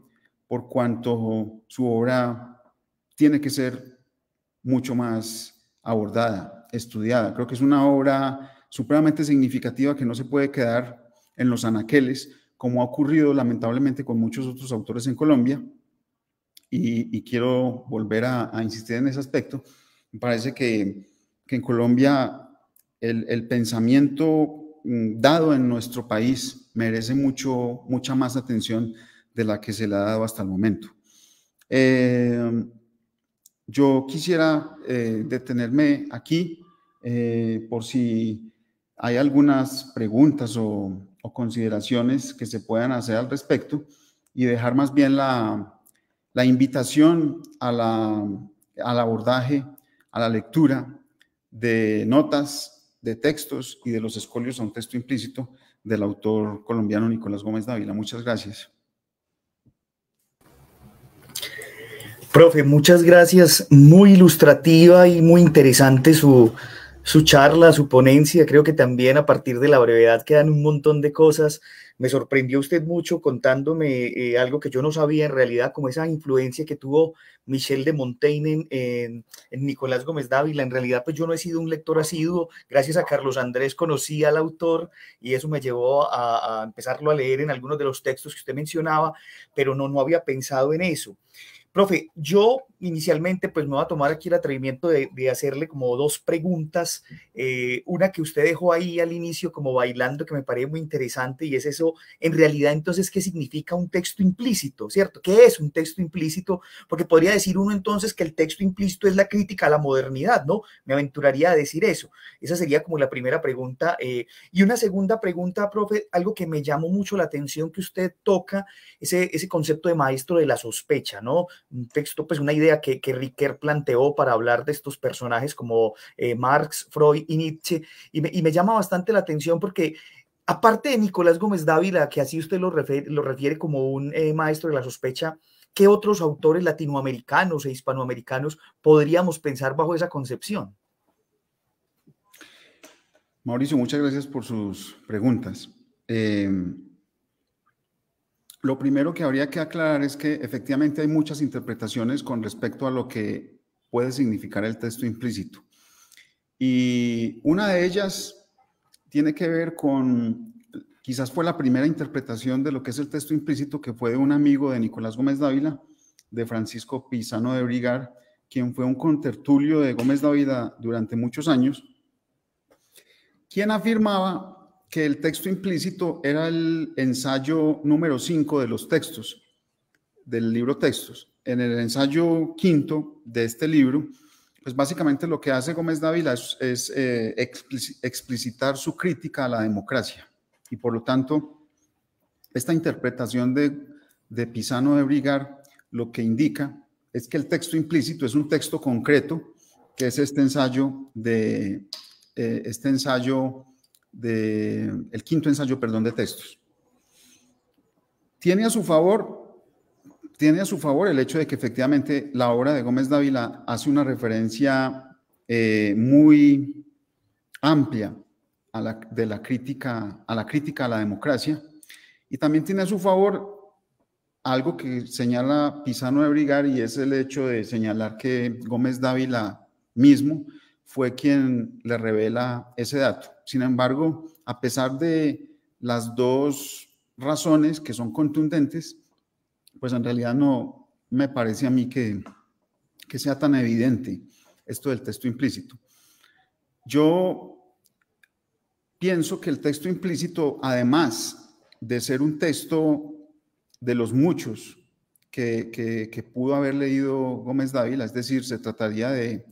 por cuanto su obra tiene que ser mucho más abordada, estudiada. Creo que es una obra supremamente significativa que no se puede quedar en los anaqueles, como ha ocurrido lamentablemente con muchos otros autores en Colombia, y quiero volver a insistir en ese aspecto. Me parece que en Colombia el pensamiento dado en nuestro país merece mucha más atención de la que se le ha dado hasta el momento. Yo quisiera detenerme aquí por si hay algunas preguntas o consideraciones que se puedan hacer al respecto y dejar más bien la invitación al abordaje, a la lectura de notas, de textos y de los escolios a un texto implícito del autor colombiano Nicolás Gómez Dávila. Muchas gracias. Profe, muchas gracias. Muy ilustrativa y muy interesante su charla, su ponencia. Creo que también a partir de la brevedad quedan un montón de cosas. Me sorprendió usted mucho contándome algo que yo no sabía en realidad, como esa influencia que tuvo Michel de Montaigne en Nicolás Gómez Dávila. En realidad, pues yo no he sido un lector asiduo. Gracias a Carlos Andrés conocí al autor y eso me llevó a empezarlo a leer en algunos de los textos que usted mencionaba, pero no había pensado en eso. Profe, yo inicialmente pues me voy a tomar aquí el atrevimiento de hacerle como dos preguntas. Una que usted dejó ahí al inicio como bailando, que me parece muy interesante, y es eso, en realidad entonces, ¿qué significa un texto implícito? ¿Cierto? ¿Qué es un texto implícito? Porque podría decir uno entonces que el texto implícito es la crítica a la modernidad, ¿no? Me aventuraría a decir eso. Esa sería como la primera pregunta. Y una segunda pregunta, profe, algo que me llamó mucho la atención que usted toca, ese concepto de maestro de la sospecha, ¿no? Un texto, pues una idea que Ricoeur planteó para hablar de estos personajes como Marx, Freud y Nietzsche, y me llama bastante la atención porque aparte de Nicolás Gómez Dávila, que así usted lo refiere como un maestro de la sospecha, ¿qué otros autores latinoamericanos e hispanoamericanos podríamos pensar bajo esa concepción? Mauricio, muchas gracias por sus preguntas. Lo primero que habría que aclarar es que efectivamente hay muchas interpretaciones con respecto a lo que puede significar el texto implícito. Y una de ellas tiene que ver con, quizás fue la primera interpretación de lo que es el texto implícito, que fue de un amigo de Nicolás Gómez Dávila, de Francisco Pizano de Brigar, quien fue un contertulio de Gómez Dávila durante muchos años, quien afirmaba que el texto implícito era el ensayo número 5 de los textos, del libro Textos. En el ensayo quinto de este libro, pues básicamente lo que hace Gómez Dávila es explicitar su crítica a la democracia. Y por lo tanto, esta interpretación de Pizano de Brigar lo que indica es que el texto implícito es un texto concreto, que es el quinto ensayo, de textos. Tiene a su favor el hecho de que efectivamente la obra de Gómez Dávila hace una referencia muy amplia a la crítica a la democracia, y también tiene a su favor algo que señala Pisano de Brigar, y es el hecho de señalar que Gómez Dávila mismo fue quien le revela ese dato. Sin embargo, a pesar de las dos razones que son contundentes, pues en realidad no me parece a mí que sea tan evidente esto del texto implícito. Yo pienso que el texto implícito, además de ser un texto de los muchos que pudo haber leído Gómez Dávila, es decir, se trataría de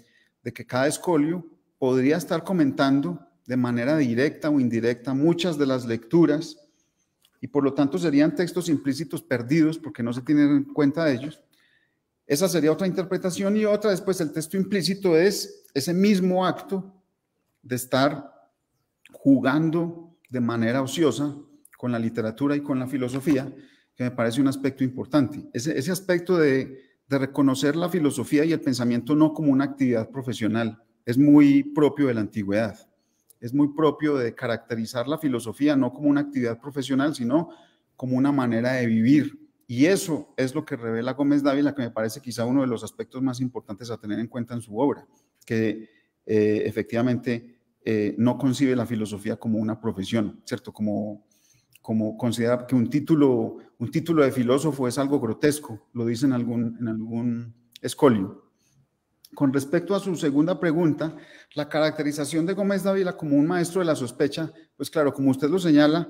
que cada escolio podría estar comentando de manera directa o indirecta muchas de las lecturas, y por lo tanto serían textos implícitos perdidos porque no se tienen en cuenta de ellos. Esa sería otra interpretación, y otra, después, el texto implícito es ese mismo acto de estar jugando de manera ociosa con la literatura y con la filosofía, que me parece un aspecto importante. Ese aspecto de reconocer la filosofía y el pensamiento no como una actividad profesional es muy propio de la antigüedad. Es muy propio de caracterizar la filosofía no como una actividad profesional, sino como una manera de vivir. Y eso es lo que revela Gómez Dávila, que me parece quizá uno de los aspectos más importantes a tener en cuenta en su obra, que efectivamente no concibe la filosofía como una profesión, ¿cierto? Como considera que un título de filósofo es algo grotesco, lo dice en algún escolio. Con respecto a su segunda pregunta, la caracterización de Gómez Dávila como un maestro de la sospecha, pues claro, como usted lo señala,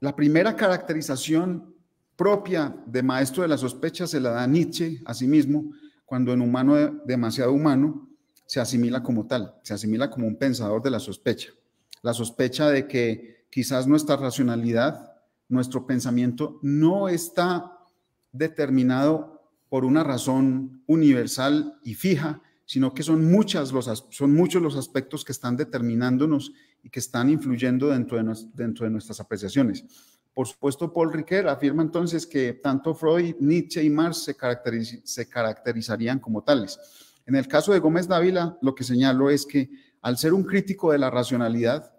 la primera caracterización propia de maestro de la sospecha se la da Nietzsche a sí mismo, cuando en Humano demasiado humano se asimila como tal, se asimila como un pensador de la sospecha de que quizás nuestra racionalidad, nuestro pensamiento no está determinado por una razón universal y fija, sino que son muchos los aspectos que están determinándonos y que están influyendo dentro de nuestras apreciaciones. Por supuesto, Paul Ricoeur afirma entonces que tanto Freud, Nietzsche y Marx se caracterizarían como tales. En el caso de Gómez Dávila, lo que señalo es que al ser un crítico de la racionalidad,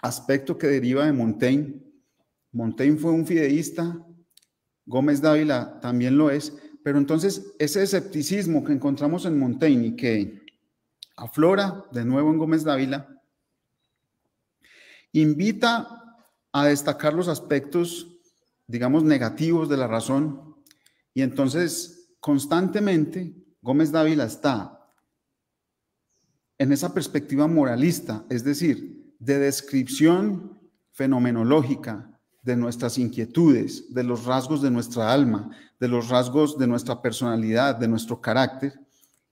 aspecto que deriva de Montaigne fue un fideísta, Gómez Dávila también lo es, pero entonces ese escepticismo que encontramos en Montaigne y que aflora de nuevo en Gómez Dávila, invita a destacar los aspectos, digamos, negativos de la razón, y entonces constantemente Gómez Dávila está en esa perspectiva moralista, es decir, de descripción fenomenológica de nuestras inquietudes, de los rasgos de nuestra alma, de los rasgos de nuestra personalidad, de nuestro carácter.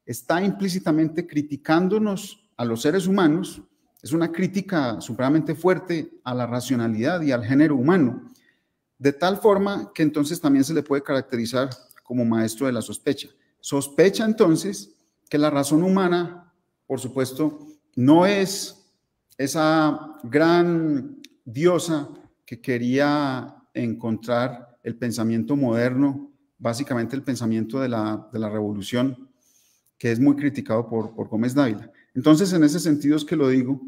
Está implícitamente criticándonos a los seres humanos. Es una crítica supremamente fuerte a la racionalidad y al género humano, de tal forma que entonces también se le puede caracterizar como maestro de la sospecha. Sospecha entonces que la razón humana, por supuesto, no es esa gran diosa que quería encontrar el pensamiento moderno, básicamente el pensamiento de la revolución, que es muy criticado por Gómez Dávila. Entonces, en ese sentido es que lo digo,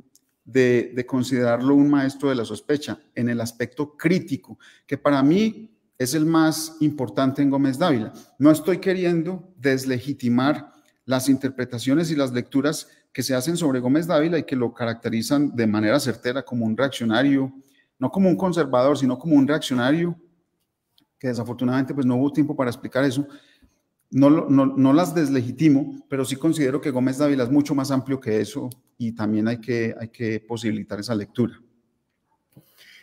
de considerarlo un maestro de la sospecha, en el aspecto crítico, que para mí es el más importante en Gómez Dávila. No estoy queriendo deslegitimar las interpretaciones y las lecturas que se hacen sobre Gómez Dávila y que lo caracterizan de manera certera como un reaccionario, no como un conservador, sino como un reaccionario, que desafortunadamente pues no hubo tiempo para explicar eso. No las deslegitimo, pero sí considero que Gómez Dávila es mucho más amplio que eso, y también hay que posibilitar esa lectura.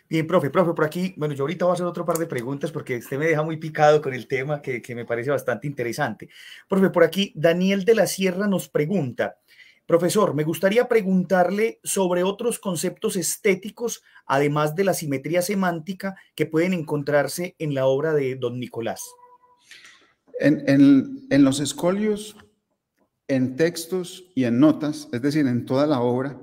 Bien, profe, por aquí, bueno, yo ahorita voy a hacer otro par de preguntas porque usted me deja muy picado con el tema que me parece bastante interesante. Profe, por aquí, Daniel de la Sierra nos pregunta: profesor, me gustaría preguntarle sobre otros conceptos estéticos, además de la simetría semántica, que pueden encontrarse en la obra de don Nicolás. En los escolios, en textos y en notas, es decir, en toda la obra,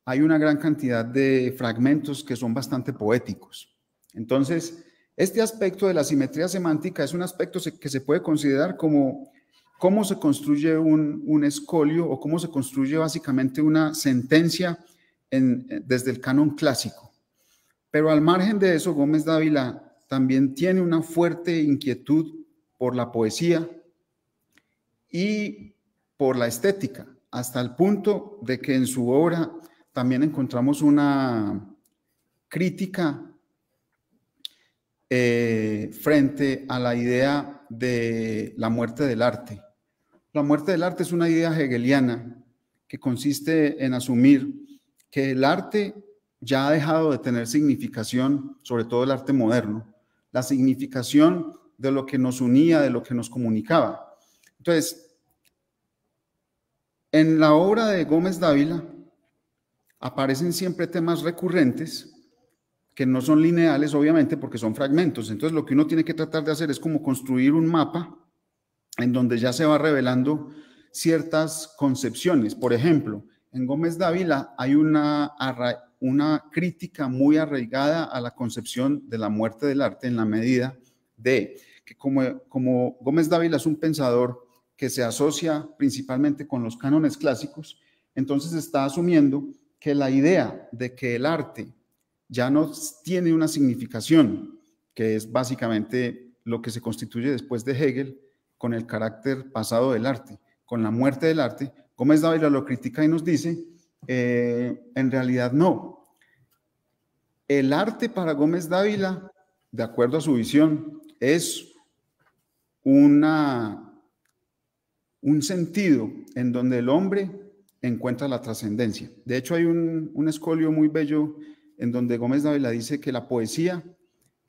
hay una gran cantidad de fragmentos que son bastante poéticos. Entonces, este aspecto de la simetría semántica es un aspecto que se puede considerar como cómo se construye un escolio, o cómo se construye básicamente una sentencia desde el canon clásico. Pero al margen de eso, Gómez Dávila también tiene una fuerte inquietud por la poesía y por la estética, hasta el punto de que en su obra también encontramos una crítica frente a la idea de la muerte del arte. La muerte del arte es una idea hegeliana que consiste en asumir que el arte ya ha dejado de tener significación, sobre todo el arte moderno, la significación de lo que nos unía, de lo que nos comunicaba. Entonces, en la obra de Gómez Dávila aparecen siempre temas recurrentes que no son lineales, obviamente, porque son fragmentos. Entonces, lo que uno tiene que tratar de hacer es como construir un mapa en donde ya se va revelando ciertas concepciones. Por ejemplo, en Gómez Dávila hay una crítica muy arraigada a la concepción de la muerte del arte, en la medida de que como Gómez Dávila es un pensador que se asocia principalmente con los cánones clásicos, entonces está asumiendo que la idea de que el arte ya no tiene una significación, que es básicamente lo que se constituye después de Hegel con el carácter pasado del arte, con la muerte del arte. Gómez Dávila lo critica y nos dice, en realidad no. El arte para Gómez Dávila, de acuerdo a su visión, es un sentido en donde el hombre encuentra la trascendencia. De hecho, hay un escolio muy bello en donde Gómez Dávila dice que la poesía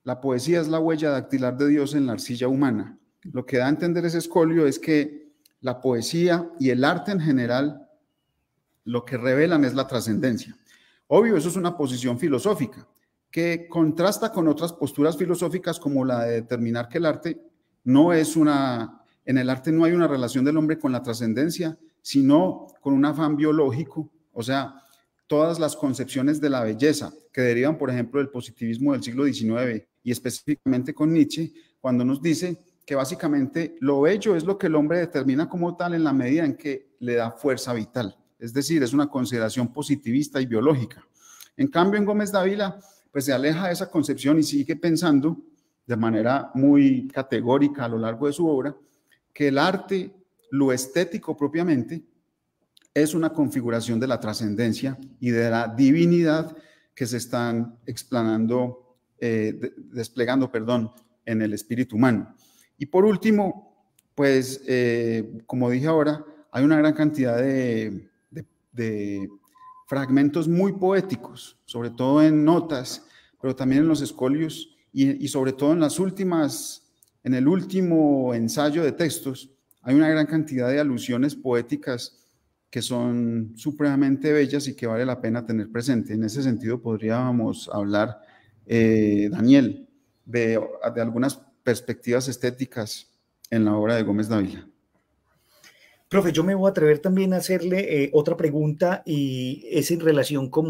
es la huella dactilar de Dios en la arcilla humana. Lo que da a entender ese escolio es que la poesía y el arte en general lo que revelan es la trascendencia. Obvio, eso es una posición filosófica que contrasta con otras posturas filosóficas como la de determinar que el arte en el arte no hay una relación del hombre con la trascendencia, sino con un afán biológico, o sea, todas las concepciones de la belleza que derivan, por ejemplo, del positivismo del siglo XIX y específicamente con Nietzsche, cuando nos dice que básicamente lo bello es lo que el hombre determina como tal en la medida en que le da fuerza vital. Es decir, es una consideración positivista y biológica. En cambio, en Gómez Dávila, pues se aleja de esa concepción y sigue pensando de manera muy categórica a lo largo de su obra que el arte, lo estético propiamente, es una configuración de la trascendencia y de la divinidad que se están desplegando en el espíritu humano. Y por último, pues, como dije ahora, hay una gran cantidad de fragmentos muy poéticos, sobre todo en notas, pero también en los escolios y sobre todo en el último ensayo de textos, hay una gran cantidad de alusiones poéticas que son supremamente bellas y que vale la pena tener presente. En ese sentido podríamos hablar, Daniel, de algunas perspectivas estéticas en la obra de Gómez Dávila. Profe, yo me voy a atrever también a hacerle otra pregunta y es en relación con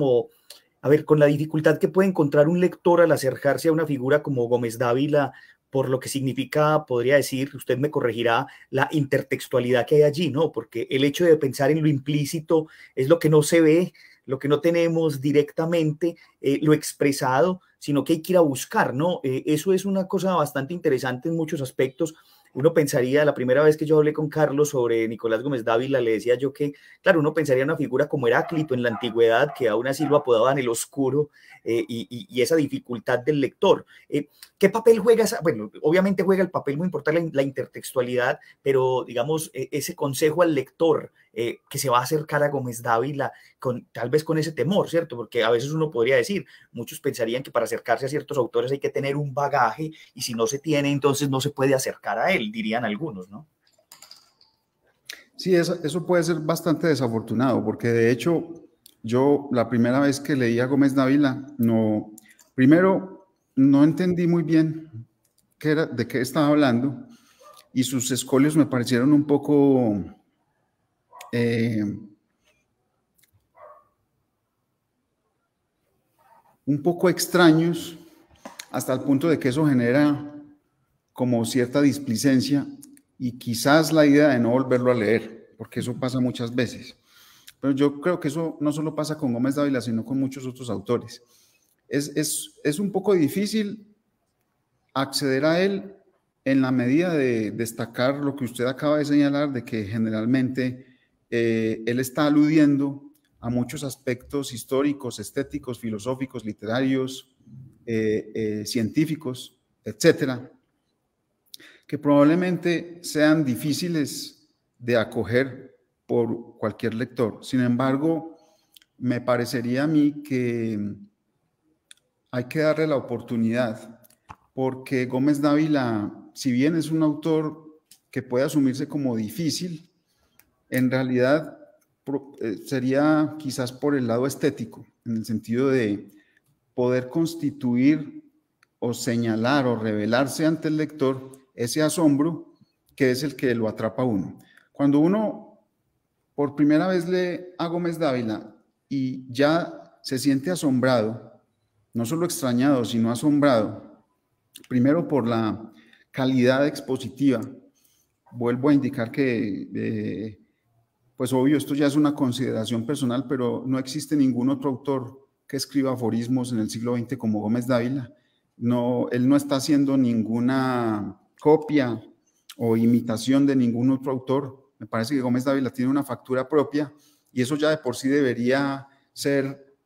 la dificultad que puede encontrar un lector al acercarse a una figura como Gómez Dávila, por lo que significa, podría decir, usted me corregirá, la intertextualidad que hay allí, ¿no? Porque el hecho de pensar en lo implícito es lo que no se ve, lo que no tenemos directamente, lo expresado, sino que hay que ir a buscar, ¿no? Eso es una cosa bastante interesante en muchos aspectos. Uno pensaría, la primera vez que yo hablé con Carlos sobre Nicolás Gómez Dávila, le decía yo que, claro, uno pensaría en una figura como Heráclito en la antigüedad, que aún así lo apodaban el oscuro, y esa dificultad del lector. ¿Qué papel juega esa? Bueno, obviamente juega el papel muy importante la intertextualidad, pero digamos, ese consejo al lector que se va a acercar a Gómez Dávila, tal vez con ese temor, ¿cierto? Porque a veces uno podría decir, muchos pensarían que para acercarse a ciertos autores hay que tener un bagaje, y si no se tiene, entonces no se puede acercar a él, dirían algunos, ¿no? Sí, eso puede ser bastante desafortunado, porque de hecho, yo la primera vez que leí a Gómez Dávila, primero no entendí muy bien de qué estaba hablando, y sus escolios me parecieron un poco extraños, hasta el punto de que eso genera como cierta displicencia y quizás la idea de no volverlo a leer, porque eso pasa muchas veces. Pero yo creo que eso no solo pasa con Gómez Dávila, sino con muchos otros autores. Es un poco difícil acceder a él en la medida de destacar lo que usted acaba de señalar, de que generalmente él está aludiendo a muchos aspectos históricos, estéticos, filosóficos, literarios, científicos, etcétera, que probablemente sean difíciles de acoger por cualquier lector. Sin embargo, me parecería a mí que hay que darle la oportunidad, porque Gómez Dávila, si bien es un autor que puede asumirse como difícil, en realidad sería quizás por el lado estético, en el sentido de poder constituir o señalar o revelarse ante el lector ese asombro que es el que lo atrapa a uno. Cuando uno por primera vez lee a Gómez Dávila y ya se siente asombrado, no solo extrañado, sino asombrado, primero por la calidad expositiva. Vuelvo a indicar que, pues obvio, esto ya es una consideración personal, pero no existe ningún otro autor que escriba aforismos en el siglo XX como Gómez Dávila. No, él no está haciendo ninguna copia o imitación de ningún otro autor. Me parece que Gómez Dávila tiene una factura propia y eso ya de por sí debería ser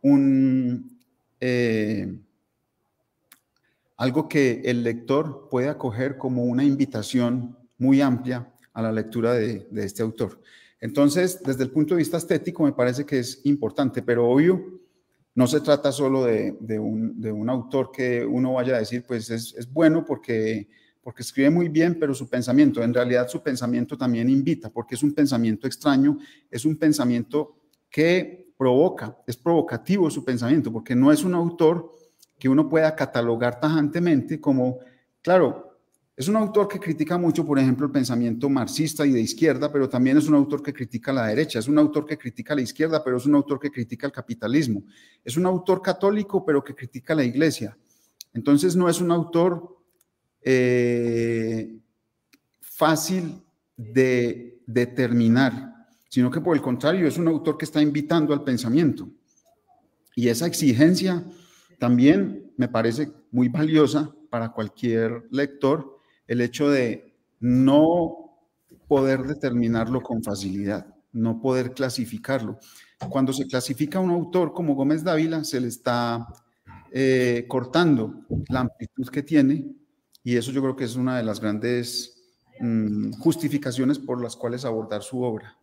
algo que el lector puede acoger como una invitación muy amplia a la lectura de este autor. Entonces, desde el punto de vista estético, me parece que es importante, pero obvio, no se trata solo de un autor que uno vaya a decir, pues es bueno porque escribe muy bien, pero su pensamiento, en realidad su pensamiento también invita, porque es un pensamiento extraño, es un pensamiento que provoca, es provocativo su pensamiento, porque no es un autor que uno pueda catalogar tajantemente como, claro, es un autor que critica mucho, por ejemplo, el pensamiento marxista y de izquierda, pero también es un autor que critica la derecha, es un autor que critica la izquierda, pero es un autor que critica el capitalismo, es un autor católico, pero que critica la iglesia. Entonces no es un autor fácil de determinar, sino que por el contrario es un autor que está invitando al pensamiento. Y esa exigencia también me parece muy valiosa para cualquier lector, el hecho de no poder determinarlo con facilidad, no poder clasificarlo. Cuando se clasifica a un autor como Gómez Dávila, se le está cortando la amplitud que tiene, y eso yo creo que es una de las grandes justificaciones por las cuales abordar su obra.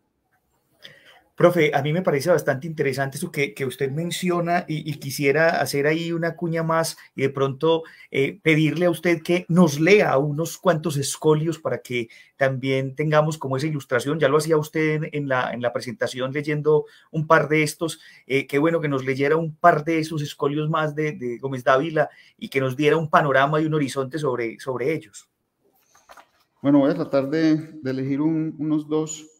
Profe, a mí me parece bastante interesante eso que usted menciona y quisiera hacer ahí una cuña más y de pronto pedirle a usted que nos lea unos cuantos escolios para que también tengamos como esa ilustración. Ya lo hacía usted en la presentación leyendo un par de estos. Qué bueno que nos leyera un par de esos escolios más de Gómez Dávila y que nos diera un panorama y un horizonte sobre ellos. Bueno, voy a tratar de elegir unos dos.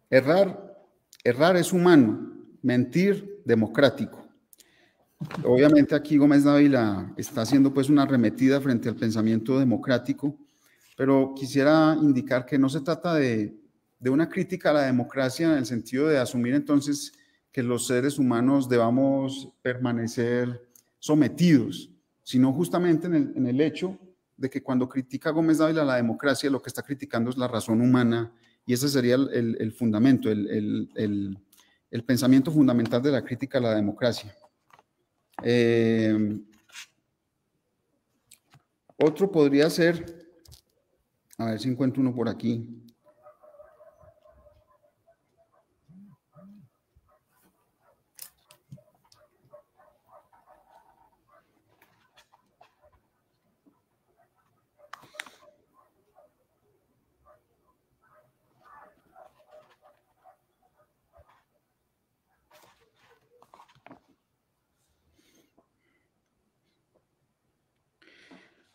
Errar es humano, mentir democrático. Obviamente aquí Gómez Dávila está haciendo pues una arremetida frente al pensamiento democrático, pero quisiera indicar que no se trata de una crítica a la democracia en el sentido de asumir entonces que los seres humanos debamos permanecer sometidos, sino justamente en el hecho de que cuando critica Gómez Dávila la democracia, lo que está criticando es la razón humana, y ese sería el fundamento, el pensamiento fundamental de la crítica a la democracia. Otro podría ser, a ver si encuentro uno por aquí.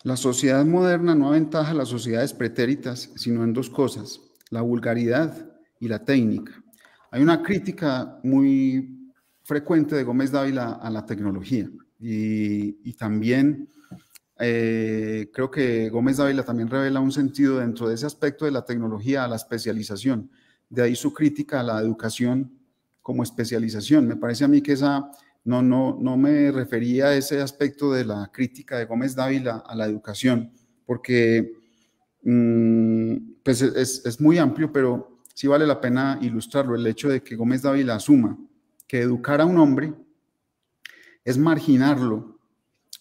La sociedad moderna no aventaja a las sociedades pretéritas, sino en dos cosas, la vulgaridad y la técnica. Hay una crítica muy frecuente de Gómez Dávila a la tecnología y también creo que Gómez Dávila también revela un sentido dentro de ese aspecto de la tecnología a la especialización. De ahí su crítica a la educación como especialización. Me parece a mí que esa no me refería a ese aspecto de la crítica de Gómez Dávila a la educación, porque pues es muy amplio, pero sí vale la pena ilustrarlo. El hecho de que Gómez Dávila asuma que educar a un hombre es marginarlo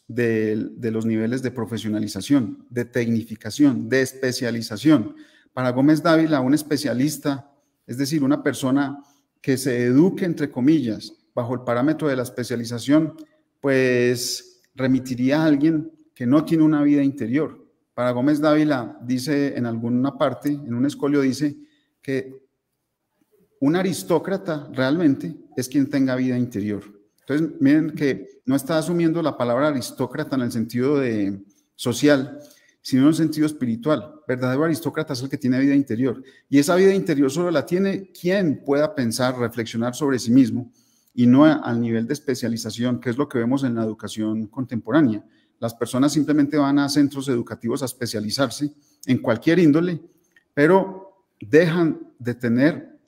de los niveles de profesionalización, de tecnificación, de especialización. Para Gómez Dávila, un especialista, es decir, una persona que se eduque, entre comillas, bajo el parámetro de la especialización, pues remitiría a alguien que no tiene una vida interior. Para Gómez Dávila, dice en alguna parte, en un escolio dice que un aristócrata realmente es quien tenga vida interior. Entonces, miren que no está asumiendo la palabra aristócrata en el sentido de social, sino en el sentido espiritual. Verdadero aristócrata es el que tiene vida interior. Y esa vida interior solo la tiene quien pueda pensar, reflexionar sobre sí mismo, y no al nivel de especialización, que es lo que vemos en la educación contemporánea. Las personas simplemente van a centros educativos a especializarse en cualquier índole, pero dejan de tener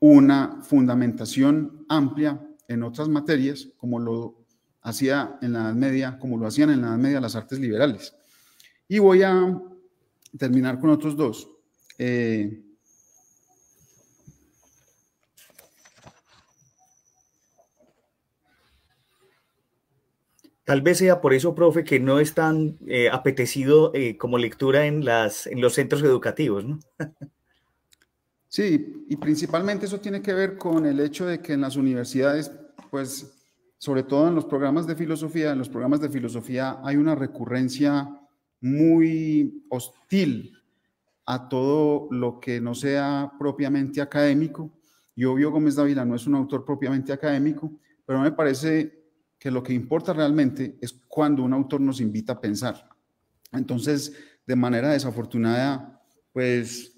una fundamentación amplia en otras materias, como lo hacía en la Edad Media, como lo hacían en la Edad Media las artes liberales. Y voy a terminar con otros dos. Tal vez sea por eso, profe, que no es tan apetecido como lectura en los centros educativos, ¿no? Sí, y principalmente eso tiene que ver con el hecho de que en las universidades, pues, sobre todo en los programas de filosofía hay una recurrencia muy hostil a todo lo que no sea propiamente académico. Y obvio, Gómez Dávila no es un autor propiamente académico, pero me parece que lo que importa realmente es cuando un autor nos invita a pensar. Entonces, de manera desafortunada, pues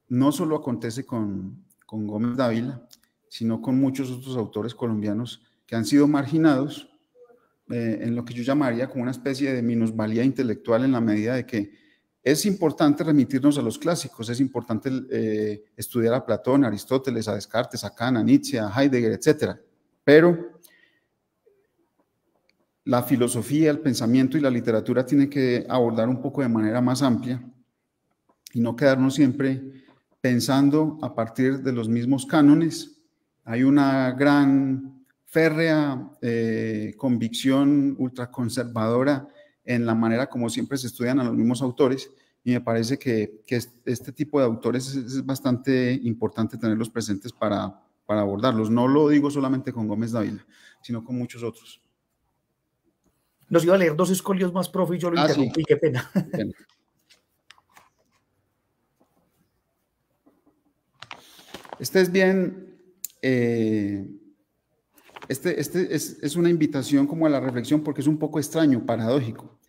no solo acontece con Gómez Dávila, sino con muchos otros autores colombianos que han sido marginados en lo que yo llamaría como una especie de minusvalía intelectual, en la medida de que es importante remitirnos a los clásicos, es importante estudiar a Platón, a Aristóteles, a Descartes, a Kant, a Nietzsche, a Heidegger, etc. Pero la filosofía, el pensamiento y la literatura tienen que abordar un poco de manera más amplia y no quedarnos siempre pensando a partir de los mismos cánones. Hay una gran férrea convicción ultraconservadora en la manera como siempre se estudian a los mismos autores, y me parece que este tipo de autores es bastante importante tenerlos presentes para abordarlos. No lo digo solamente con Gómez Dávila, sino con muchos otros. Nos iba a leer dos escolios más, profe, y yo lo interrumpí, sí. Qué pena. Bien. Este es bien, es una invitación como a la reflexión, porque es un poco extraño, paradójico.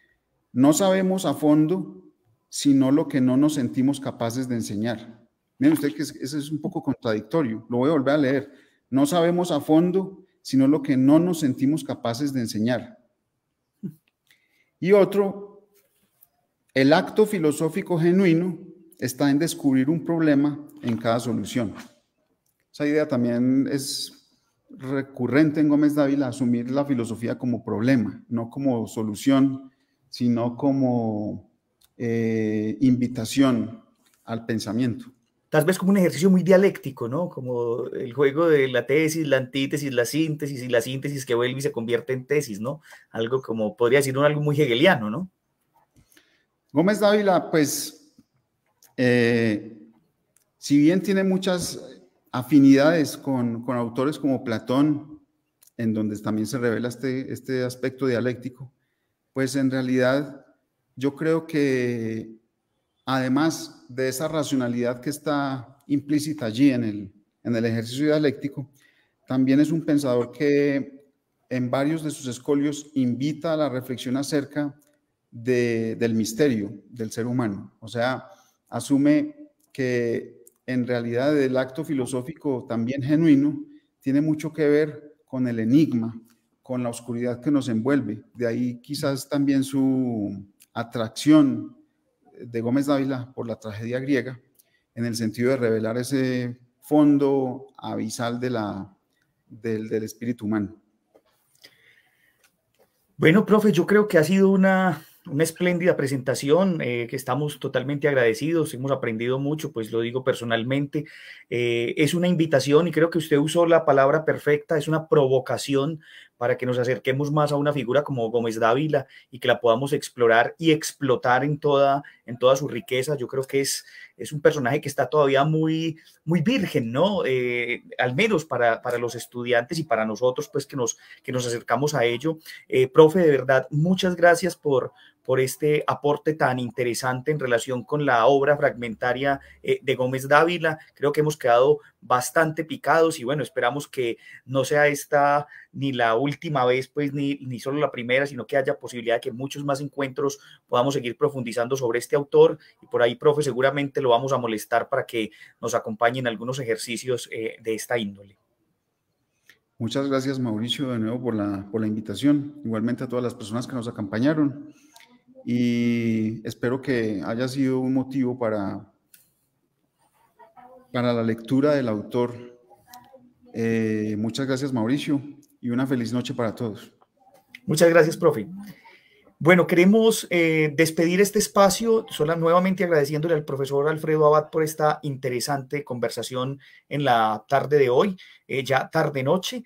No sabemos a fondo sino lo que no nos sentimos capaces de enseñar. Miren usted que eso es un poco contradictorio, lo voy a volver a leer. No sabemos a fondo sino lo que no nos sentimos capaces de enseñar. Y otro, el acto filosófico genuino está en descubrir un problema en cada solución. Esa idea también es recurrente en Gómez Dávila, asumir la filosofía como problema, no como solución, sino como invitación al pensamiento. Tal vez como un ejercicio muy dialéctico, ¿no? Como el juego de la tesis, la antítesis, la síntesis, y la síntesis que vuelve y se convierte en tesis, ¿no? Algo como, podría decir, algo muy hegeliano, ¿no? Gómez Dávila, pues, si bien tiene muchas afinidades con autores como Platón, en donde también se revela este aspecto dialéctico, pues en realidad yo creo que además de esa racionalidad que está implícita allí en el ejercicio dialéctico, también es un pensador que en varios de sus escolios invita a la reflexión acerca del misterio del ser humano. O sea, asume que en realidad el acto filosófico también genuino tiene mucho que ver con el enigma, con la oscuridad que nos envuelve. De ahí quizás también su atracción de Gómez Dávila por la tragedia griega, en el sentido de revelar ese fondo abisal del espíritu humano. Bueno, profe, yo creo que ha sido una espléndida presentación, que estamos totalmente agradecidos, hemos aprendido mucho, pues lo digo personalmente. Es una invitación y creo que usted usó la palabra perfecta, es una provocación para que nos acerquemos más a una figura como Gómez Dávila y que la podamos explorar y explotar en toda su riqueza. Yo creo que es un personaje que está todavía muy virgen, ¿no? Al menos para los estudiantes y para nosotros, pues que nos acercamos a ello. Profe, de verdad, muchas gracias por este aporte tan interesante en relación con la obra fragmentaria de Gómez Dávila. Creo que hemos quedado bastante picados y bueno, esperamos que no sea esta ni la última vez, pues ni solo la primera, sino que haya posibilidad de que muchos más encuentros podamos seguir profundizando sobre este autor y por ahí, profe, seguramente lo vamos a molestar para que nos acompañe en algunos ejercicios de esta índole. Muchas gracias, Mauricio, de nuevo por la invitación. Igualmente a todas las personas que nos acompañaron. Y espero que haya sido un motivo para la lectura del autor. Muchas gracias, Mauricio, y una feliz noche para todos. Muchas gracias, profe. Bueno, queremos despedir este espacio, solo nuevamente agradeciéndole al profesor Alfredo Abad por esta interesante conversación en la tarde de hoy, ya tarde-noche.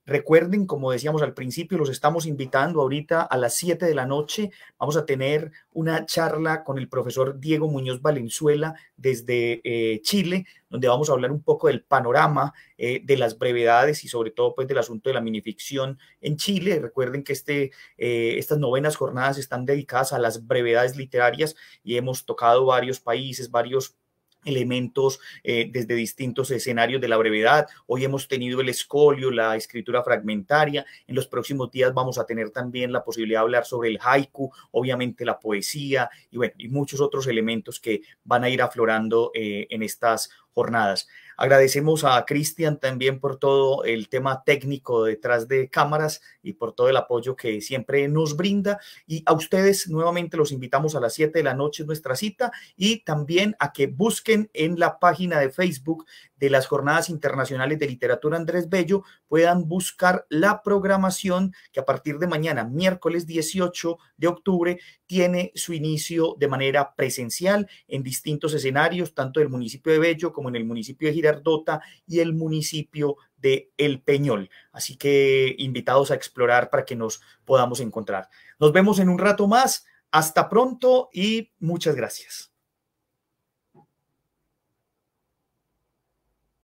Recuerden, como decíamos al principio, los estamos invitando ahorita a las 7 de la noche. Vamos a tener una charla con el profesor Diego Muñoz Valenzuela desde Chile, donde vamos a hablar un poco del panorama de las brevedades y sobre todo pues del asunto de la minificción en Chile. Recuerden que estas novenas jornadas están dedicadas a las brevedades literarias y hemos tocado varios países, varios elementos desde distintos escenarios de la brevedad. Hoy hemos tenido el escolio, la escritura fragmentaria. En los próximos días vamos a tener también la posibilidad de hablar sobre el haiku, obviamente la poesía y bueno, y muchos otros elementos que van a ir aflorando en estas jornadas. Agradecemos a Cristian también por todo el tema técnico detrás de cámaras y por todo el apoyo que siempre nos brinda. Y a ustedes nuevamente los invitamos a las 7 de la noche, nuestra cita, y también a que busquen en la página de Facebook de las Jornadas Internacionales de Literatura Andrés Bello, puedan buscar la programación que a partir de mañana, miércoles 18 de octubre, tiene su inicio de manera presencial en distintos escenarios, tanto del municipio de Bello como en el municipio de Girardota y el municipio de El Peñol. Así que invitados a explorar para que nos podamos encontrar. Nos vemos en un rato más. Hasta pronto y muchas gracias.